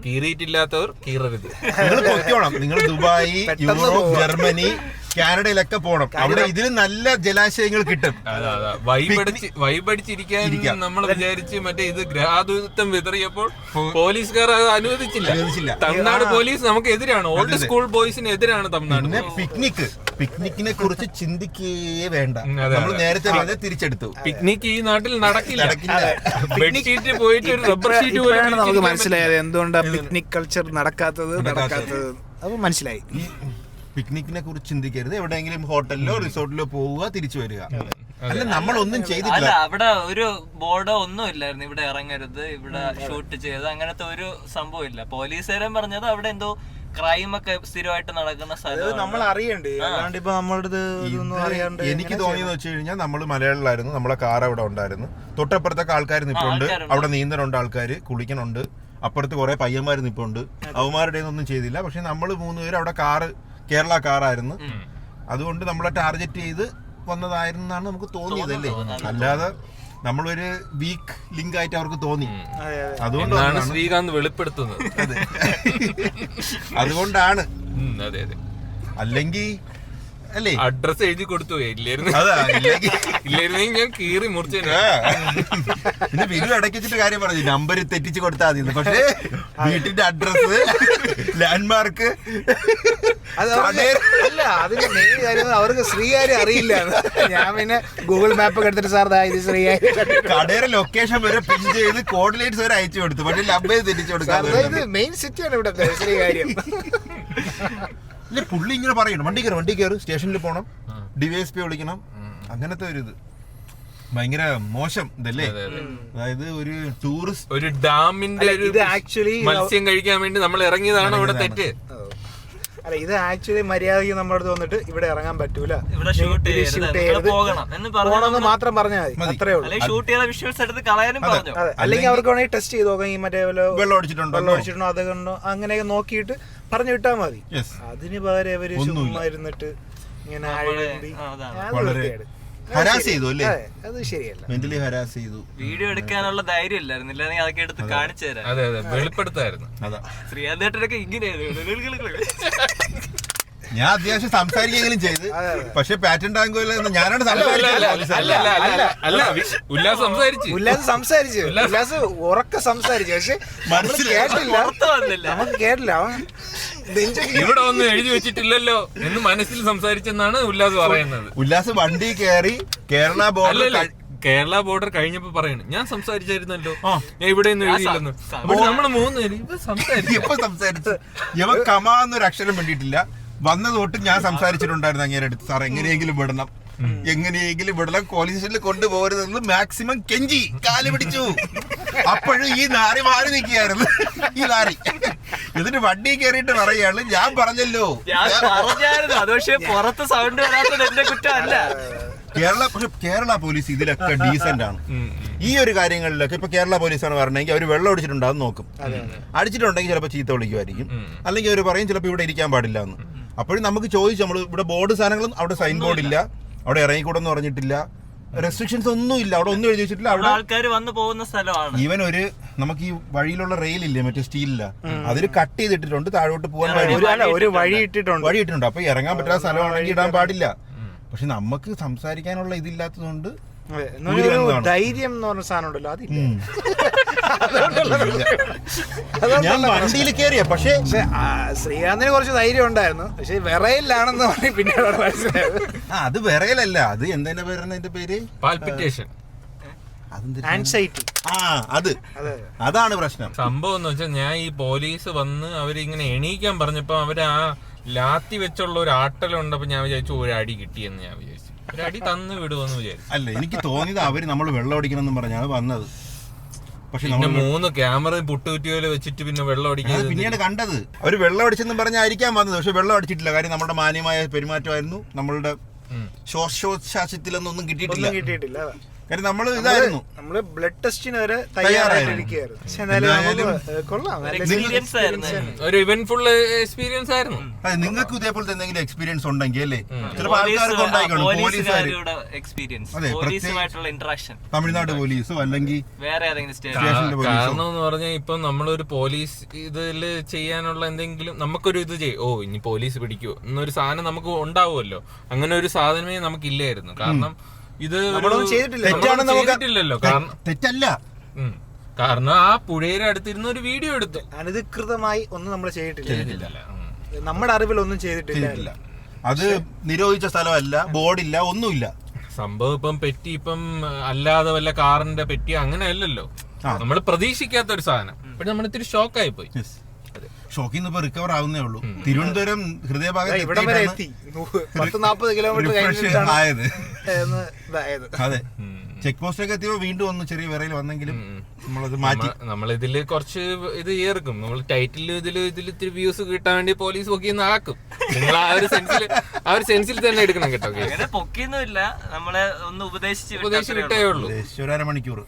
കീറിയിട്ടില്ലാത്തവർ കീറരുത്. നിങ്ങൾ പൊയ്ക്കോണം, നിങ്ങൾ ദുബായ്, യൂറോപ്പ്, ജർമ്മനി, കാനഡയിലൊക്കെ പോണം. അവിടെ ഇതിന് നല്ല ജലാശയങ്ങൾ കിട്ടും. വൈബടിച്ചിരിക്കാൻ നമ്മൾ വിചാരിച്ച് മറ്റേ ഇത് ഗ്രഹാതുരത്വം വിതറിയപ്പോൾ പോലീസുകാർ അത് അനുവദിച്ചില്ല. തമിഴ്നാട് പോലീസ് നമുക്ക് എതിരാണ്, ഓൾഡ് സ്കൂൾ ബോയ്സിന് എതിരാണ് തമിഴ്നാട്. പിക്നിക്കിനെ കുറിച്ച് ചിന്തിക്കേ വേണ്ട, നമ്മൾ നേരത്തെ തിരിച്ചെടുത്തു. പിക്നിക് ഈ നാട്ടിൽ നടക്കില്ല. ബെഡ്ഷീറ്റ് പോയിട്ട് ഒരു റബ്ബർ ഷീറ്റ് പോലെയാണ് നമുക്ക് മനസ്സിലായത് എന്തുകൊണ്ടാണ് പിക്നിക് കൾച്ചർ നടക്കാത്തത് അത് മനസ്സിലായി. പിക്നിക്കിനെ കുറിച്ച് ചിന്തിക്കരുത്, എവിടെയെങ്കിലും ഹോട്ടലിലോ റിസോർട്ടിലോ പോവുക, തിരിച്ചു വരിക. അല്ല നമ്മളൊന്നും ചെയ്തില്ല, അവിടെ ഒരു ബോർഡോ ഒന്നും ഇല്ലായിരുന്നു ഇവിടെ ഇറങ്ങരുത്, ഇവിടെ ഷൂട്ട് ചെയ്ത്, അങ്ങനത്തെ ഒരു സംഭവം ഇല്ല. പോലീസുകാരൻ പറഞ്ഞത് അവിടെ എന്തോ ക്രൈം ഒക്കെ സ്ഥിരമായിട്ട് നടക്കുന്ന സ്ഥലം നമ്മൾ അറിയണ്ടേ, അല്ലാണ്ട് ഇപ്പൊ നമ്മളുടെ എനിക്ക് തോന്നിയെന്ന് വെച്ച് കഴിഞ്ഞാൽ നമ്മള് മലയാളികളായിരുന്നു, നമ്മളെ കാർ അവിടെ ഉണ്ടായിരുന്നു, തൊട്ടപ്പുറത്തൊക്കെ ആൾക്കാർ നിൽപ്പുണ്ട്, അവിടെ നീന്തലുണ്ട്, ആൾക്കാർ കുളിക്കണുണ്ട്, അപ്പുറത്ത് കുറെ പയ്യന്മാർ നിൽപ്പുണ്ട്, അവന്മാരുടെ ഒന്നും ചെയ്തില്ല. പക്ഷെ നമ്മൾ 3 പേര് അവിടെ കേരള കാറായിരുന്നു, അതുകൊണ്ട് നമ്മളെ ടാർഗറ്റ് ചെയ്ത് വന്നതായിരുന്നാണ് നമുക്ക് തോന്നിയതല്ലേ, അല്ലാതെ നമ്മളൊരു വീക്ക് ലിങ്ക് ആയിട്ട് അവർക്ക് തോന്നി. അതുകൊണ്ടാണ് ശ്രീകാന്ത് വെളിപ്പെടുത്തുന്നത്. അതുകൊണ്ടാണ്, അല്ലെങ്കിൽ അല്ലേ അഡ്രസ് എഴുതി കൊടുത്തു ഇല്ലായിരുന്നു, ഞാൻ കീറി മുറിച്ചു. പിന്നെ വീട്ടിൽ ഇടയ്ക്കിച്ചിട്ട് കാര്യം പറഞ്ഞു, നമ്പർ തെറ്റിച്ച് കൊടുത്താൽ മതി, പക്ഷേ വീട്ടിന്റെ അഡ്രസ്, ലാൻഡ്മാർക്ക്, അല്ല അതിന്റെ മെയിൻ കാര്യം അവർക്ക് ശ്രീകാര്യം അറിയില്ല. ഞാൻ പിന്നെ ഗൂഗിൾ മാപ്പ് ഒക്കെ എടുത്തിട്ട് സാർ ഇത് ശ്രീകാര്യം കടയുടെ ലൊക്കേഷൻ വരെ പിൻ ചെയ്ത് കോർഡിനേറ്റ്സ് വരെ അയച്ചു കൊടുത്തു, പക്ഷേ നമ്പർ തെറ്റിച്ചു കൊടുക്കാതെ. മെയിൻ സിറ്റിയാണ് ഇവിടുത്തെ ശ്രീകാര്യം. ഇല്ല പുള്ളി ഇങ്ങനെ പറയണം, വണ്ടി കയറി സ്റ്റേഷനിൽ പോണം, DYSP വിളിക്കണം, അങ്ങനത്തെ ഒരു ഇത് ഭയങ്കര മോശം ഇതല്ലേ. അതായത് ഒരു ടൂറിസ്റ്റ് ഒരു ഡാമിന്റെ ആക്ച്വലി മത്സ്യം കഴിക്കാൻ വേണ്ടി നമ്മൾ ഇറങ്ങിയതാണ് ഇവിടെ തെറ്റ്. അല്ല ഇത് ആക്ച്വലി മര്യാദയ്ക്ക് നമ്മുടെ അടുത്ത് വന്നിട്ട് ഇവിടെ ഇറങ്ങാൻ പറ്റൂല, പോകണമെന്ന് മാത്രം പറഞ്ഞാൽ മതി, അത്രേ ഉള്ളൂ. അല്ലെങ്കിൽ അവർക്ക് വേണമെങ്കിൽ ടെസ്റ്റ് ചെയ്ത് നോക്കാം, ഈ മറ്റേ വെള്ളം അടിച്ചിട്ടുണ്ടോ അത് കണ്ടോ അങ്ങനെയൊക്കെ നോക്കിയിട്ട് പറഞ്ഞു വിട്ടാൽ മതി. അതിന് പകരം അവര് ചുമ്മാ ഇരുന്നിട്ട് ഇങ്ങനെ ഹരാസ് ചെയ്തു അല്ലേ, അത് ശരിയല്ല, മെന്റലി ഹരാസ് ചെയ്തു. വീഡിയോ എടുക്കാനുള്ള ധൈര്യം ഇല്ലായിരുന്നു, ഇല്ലെങ്കിൽ അതൊക്കെ എടുത്ത് കാണിച്ചു തരാം. അതെ വെളിപ്പെടുത്തായിരുന്നു. ശ്രീകാന്തേട്ടനൊക്കെ ഇങ്ങനെയായിരുന്നു. ഞാൻ അത്യാവശ്യം സംസാരിക്കെങ്കിലും ചെയ്ത്, പക്ഷെ പാറ്റൻ ടാങ്കോയിൽ ഞാനാണ് ഉല്ലാസ് സംസാരിച്ചു ഉറക്കെ സംസാരിച്ചു, പക്ഷെ നമുക്ക് കേട്ടില്ല. ഇവിടെ ഒന്നും എഴുതി വെച്ചിട്ടില്ലല്ലോ എന്ന് മനസ്സിൽ സംസാരിച്ചെന്നാണ് ഉല്ലാസ് പറയുന്നത്. ഉല്ലാസ് വണ്ടി കയറി കേരള ബോർഡർ കേരള ബോർഡർ കഴിഞ്ഞപ്പോ പറയണു ഞാൻ സംസാരിച്ചായിരുന്നല്ലോ, ഞാൻ ഇവിടെ ഒന്നും എഴുതിയില്ലെന്ന്. അപ്പോൾ നമ്മള് ഇപ്പൊ സംസാരിച്ചു. ഇവ കമാന്നൊരു അക്ഷരം വേണ്ടിയിട്ടില്ല. വന്നത് തൊട്ട് ഞാൻ സംസാരിച്ചിട്ടുണ്ടായിരുന്നു അങ്ങേരെ അടുത്ത്, സാർ എങ്ങനെയെങ്കിലും വിടണം, എങ്ങനെയെങ്കിലും വിടണം, പോലീസ് സ്റ്റേഷനിൽ കൊണ്ടുപോകരുതെന്ന് മാക്സിമം കെഞ്ചി കാല് പിടിച്ചു. അപ്പോഴും ഈ നാറി മാറി നിൽക്കുകയായിരുന്നു. ഈ നാറി ഇതിന് വണ്ടി കയറിയിട്ട് പറയാണ് ഞാൻ പറഞ്ഞല്ലോ. പക്ഷേ പുറത്ത് സൗണ്ട് വരാത്തത് എന്റെ കുറ്റമല്ല. കേരള പോലീസ് ഇതിലൊക്കെ ഡീസന്റ് ആണ്. ഈ ഒരു കാര്യങ്ങളിലൊക്കെ ഇപ്പൊ കേരള പോലീസാണ് പറഞ്ഞെങ്കിൽ അവർ വെള്ളം അടിച്ചിട്ടുണ്ടാകും നോക്കും. അടിച്ചിട്ടുണ്ടെങ്കിൽ ചിലപ്പോൾ ചീത്ത വിളിക്കുമായിരിക്കും, അല്ലെങ്കിൽ അവർ പറയും ചിലപ്പോൾ ഇവിടെ ഇരിക്കാൻ പാടില്ല എന്ന്. അപ്പോഴും നമുക്ക് ചോദിച്ചു, നമ്മൾ ഇവിടെ ബോർഡ് സാധനങ്ങളും അവിടെ സൈൻ ബോർഡ് ഇല്ല, അവിടെ ഇറങ്ങിക്കൂടെന്ന് പറഞ്ഞിട്ടില്ല, റെസ്ട്രിക്ഷൻസ് ഒന്നും ഇല്ല, അവിടെ ഒന്നും എഴുതി വെച്ചിട്ടില്ല. അവിടെ ആൾക്കാർ വന്നു പോകുന്ന സ്ഥലമാണ്. ഈവൻ ഒരു നമുക്ക് ഈ വഴിയിലുള്ള റെയിലില്ലേ മറ്റേ സ്റ്റീലില്ല, അതിൽ കട്ട് ചെയ്തിട്ടുണ്ട്, താഴോട്ട് പോകാൻ ഒരു വഴി ഇട്ടിട്ടുണ്ട്. അപ്പൊ ഇറാൻ പറ്റാത്ത സ്ഥലമാണെങ്കിൽ ഇടാൻ പാടില്ല. പക്ഷെ നമുക്ക് സംസാരിക്കാനുള്ള ഇതില്ലാത്തതുകൊണ്ട് ധൈര്യം എന്ന് പറഞ്ഞ സാധനം ഉണ്ടല്ലോ, അതില്ല. ഞാൻ വണ്ടിയിൽ കയറിയ പക്ഷേ ശ്രീകാന്തിന് കുറച്ച് ധൈര്യം ഉണ്ടായിരുന്നു, പക്ഷെ വിറയിലാണെന്ന് പറഞ്ഞ് പിന്നീട് മനസ്സിലായത്. അത് വിറയലല്ല, അത് എന്താ പേര് പേര് പാൽപിറ്റേഷൻ, ആൻസൈറ്റി. അതാണ് പ്രശ്നം. സംഭവം എന്ന് വെച്ചാൽ ഞാൻ ഈ പോലീസ് വന്ന് അവരിങ്ങനെ എണീക്കാൻ പറഞ്ഞപ്പോ അവര് ആ ലാത്തി വെച്ചുള്ള ഒരു ആട്ടലുണ്ടപ്പോ ഞാൻ വിചാരിച്ചു ഒരു അടി കിട്ടിയെന്ന് ഞാൻ വിചാരിച്ചു, ഒരു അടി തന്നു വിടുമെന്ന് വിചാരിച്ചു. അല്ല, എനിക്ക് തോന്നിയത് അവര് നമ്മൾ വെള്ളം അടിക്കണം എന്ന് പറഞ്ഞാണ് വന്നത്. പക്ഷെ പിന്നെ 3 ക്യാമറ പുട്ടുകുറ്റിയോല് വെച്ചിട്ട് പിന്നെ വെള്ളം അടിക്കുന്നത് പിന്നീട് കണ്ടത്. അവര് വെള്ളം അടിച്ചെന്ന് പറഞ്ഞായിരിക്കാൻ വന്നത്, പക്ഷെ വെള്ളം അടിച്ചിട്ടില്ല. കാര്യം നമ്മുടെ മാന്യമായ പെരുമാറ്റമായിരുന്നു. നമ്മളുടെ ശ്വാസോച്ഛ്വാസത്തിലൊന്നും കിട്ടിയിട്ടില്ല. കാര്യം നമ്മൾ ഇതായിരുന്നു, നമ്മള് ബ്ലഡ് ടെസ്റ്റിന് വരെ തയ്യാറായിട്ടിരിക്കുകയായിരുന്നു. ഒരു ഇവന്റ്ഫുൾ എക്സ്പീരിയൻസ് ആയിരുന്നു. അതെ, നിങ്ങൾക്ക് ഇതേപോലത്തെ എന്തെങ്കിലും എക്സ്പീരിയൻസ് ഉണ്ടെങ്കിൽ അല്ലേ, ചിലപ്പോൾ ആൾക്കാർക്ക് ഉണ്ടായിക്കോളും. തമിഴ്നാട് പോലീസോ അല്ലെങ്കിൽ കാരണം എന്ന് പറഞ്ഞാൽ ഇപ്പൊ നമ്മളൊരു പോലീസ് ഇതില് ചെയ്യാനുള്ള എന്തെങ്കിലും നമുക്കൊരു ഇത് ചെയ്യും, ഇനി പോലീസ് പിടിക്കുവോ എന്നൊരു സാധനം നമുക്ക് ഉണ്ടാവുമല്ലോ. അങ്ങനെ ഒരു സാധനമേ നമുക്കില്ലായിരുന്നു. കാരണം ഇത് ചെയ്തിട്ടില്ലല്ലോ. തെറ്റല്ല, കാരണം ആ പുഴയുടെ അടുത്തിരുന്ന് ഒരു വീഡിയോ എടുത്തു. അനധികൃതമായി ഒന്നും നമ്മൾ ചെയ്തിട്ടില്ല, നമ്മുടെ അറിവിൽ ഒന്നും ചെയ്തിട്ടില്ല. അത് നിരോധിച്ച സ്ഥലമല്ല, ബോർഡില്ല, ഒന്നുമില്ല. സംഭവം ഇപ്പം പെറ്റി ഇപ്പം അല്ലാതെ വല്ല കാറിന്റെ പെറ്റി അങ്ങനെ അല്ലല്ലോ, നമ്മൾ പ്രതീക്ഷിക്കാത്ത ഒരു സാധനം. പക്ഷെ നമ്മൾ ഇത്തിരി ഷോക്കായി പോയി. ഷോക്കിൽ നിന്ന് ഇപ്പൊ റിക്കവർ ആവുന്നേ ഉള്ളൂ. തിരുവനന്തപുരം ഹൃദയഭാഗത്ത് ആയത്. അതെ, ചെക്ക് പോസ്റ്റ് ഒക്കെ എത്തിയപ്പോ വീണ്ടും ഒന്ന് ചെറിയ വിറയിൽ വന്നെങ്കിലും നമ്മളത് മാറ്റി. നമ്മളിതില് കുറച്ച് ഇത് ചേർക്കും, നമ്മൾ ടൈറ്റിൽ ഇതില് ഇത്തിരി വ്യൂസ് കിട്ടാൻ വേണ്ടി പോലീസ് പൊക്കിന്ന് ആക്കും. നിങ്ങൾ ആ ഒരു സെൻസിൽ തന്നെ എടുക്കണം കേട്ടോ. പൊക്കിയൊന്നുമില്ല, നമ്മളെ ഒന്ന് ഉപദേശിച്ചിട്ടേ ഉള്ളൂ, ഒരു അരമണിക്കൂർ.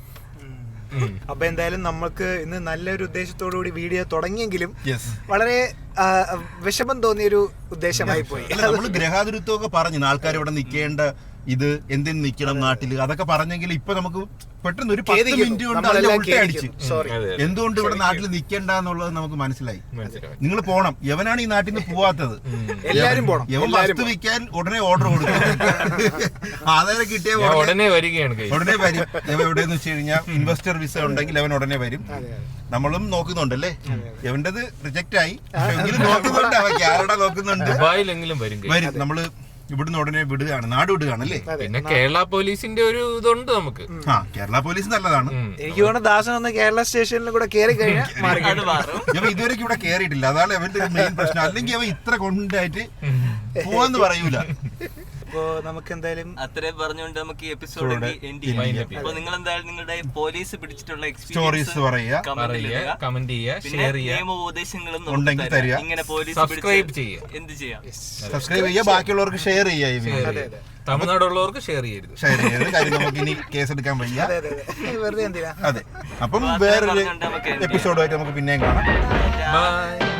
അപ്പൊ എന്തായാലും നമുക്ക് ഇന്ന് നല്ലൊരു ഉദ്ദേശത്തോടു കൂടി വീഡിയോ തുടങ്ങിയെങ്കിലും വളരെ വിഷമം തോന്നിയൊരു ഉദ്ദേശമായി പോയി. നമ്മള് ഗ്രഹാതുരത്വമൊക്കെ പറഞ്ഞു, ആൾക്കാർ ഇവിടെ നിൽക്കേണ്ട ഇത് എന്തിനു നിൽക്കണം നാട്ടില്, അതൊക്കെ പറഞ്ഞെങ്കിൽ ഇപ്പൊ നമുക്ക് പെട്ടെന്ന് ഒരു 10 മിനിറ്റ് കൊണ്ട് അടിച്ചു എന്തുകൊണ്ട് ഇവിടെ നാട്ടിൽ നിൽക്കേണ്ട എന്നുള്ളത് നമുക്ക് മനസ്സിലായി. നിങ്ങൾ പോണം. യവനാണ് ഈ നാട്ടിൽ നിന്ന് പോവാത്തത്, എല്ലാരും പോണം. യവൻ വസ്തു വിൽക്കാൻ ഉടനെ ഓർഡർ കൊടുക്കും, ആധാരം കിട്ടിയ ഉടനെ വരികയാണ്. ഉടനെ വരും. എവിടെയെന്ന് വെച്ച് കഴിഞ്ഞാൽ ഇൻവെസ്റ്റർ വിസ ഉണ്ടെങ്കിൽ അവൻ ഉടനെ വരും. നമ്മളും നോക്കുന്നുണ്ടല്ലേ, എവന്റേത് റിജക്റ്റ് ആയി എങ്കിലും നോക്കുന്നുണ്ട്, അവൻ കാനഡ നോക്കുന്നുണ്ട്, വരും. നമ്മള് ഇവിടുന്ന് ഉടനെ വിടുകയാണ്, നാട് വിടുകയാണ് അല്ലേ. പിന്നെ കേരള പോലീസിന്റെ ഒരു ഇതുണ്ട് നമുക്ക്. കേരള പോലീസ് നല്ലതാണ്. എനിക്ക് തോന്നുന്നു ദാസൻ ഒന്ന് കേരള സ്റ്റേഷനിൽ കൂടെ കയറി കഴിഞ്ഞാൽ ഇവ ഇതുവരെയ്ക്ക് ഇവിടെ കയറിയിട്ടില്ല, അതാണ് അവന്റെ മെയിൻ പ്രശ്നം. അല്ലെങ്കിൽ അവ ഇത്ര കോൺഫിഡന്റ് പോവാന്ന് പറയൂല. അപ്പോ നമുക്ക് എന്തായാലും അത്രയും പറഞ്ഞുകൊണ്ട് നമുക്ക് ഈ എപ്പിസോഡ് എൻഡ് ചെയ്യാം. അപ്പൊ നിങ്ങൾ എന്തായാലും നിങ്ങളുടെ പോലീസ് പിടിച്ചിട്ടുള്ള സ്റ്റോറീസ് പറയുക, കമന്റ് ചെയ്യുക, ഷെയർ ചെയ്യുക, നിയമോപദേശങ്ങളും ഉണ്ടെങ്കിൽ തരിക. ഇങ്ങനെ പോലീസ് സബ്സ്ക്രൈബ് ചെയ്യുക, എന്ത് ചെയ്യാം, സബ്സ്ക്രൈബ് ചെയ്യുക, ബാക്കിയുള്ളവർക്ക് ഷെയർ ചെയ്യുക. തമിഴ്നാടുള്ളവർക്ക് ഷെയർ ചെയ്യരുത്. കാര്യം നമുക്ക് ഇനി കേസ് എടുക്കാൻ വയ്യ. വെറുതെ എന്തിനാ. അതെ, അപ്പം വേറൊരു എപ്പിസോഡുമായിട്ട് നമുക്ക് പിന്നെയും കാണാം. ബൈ.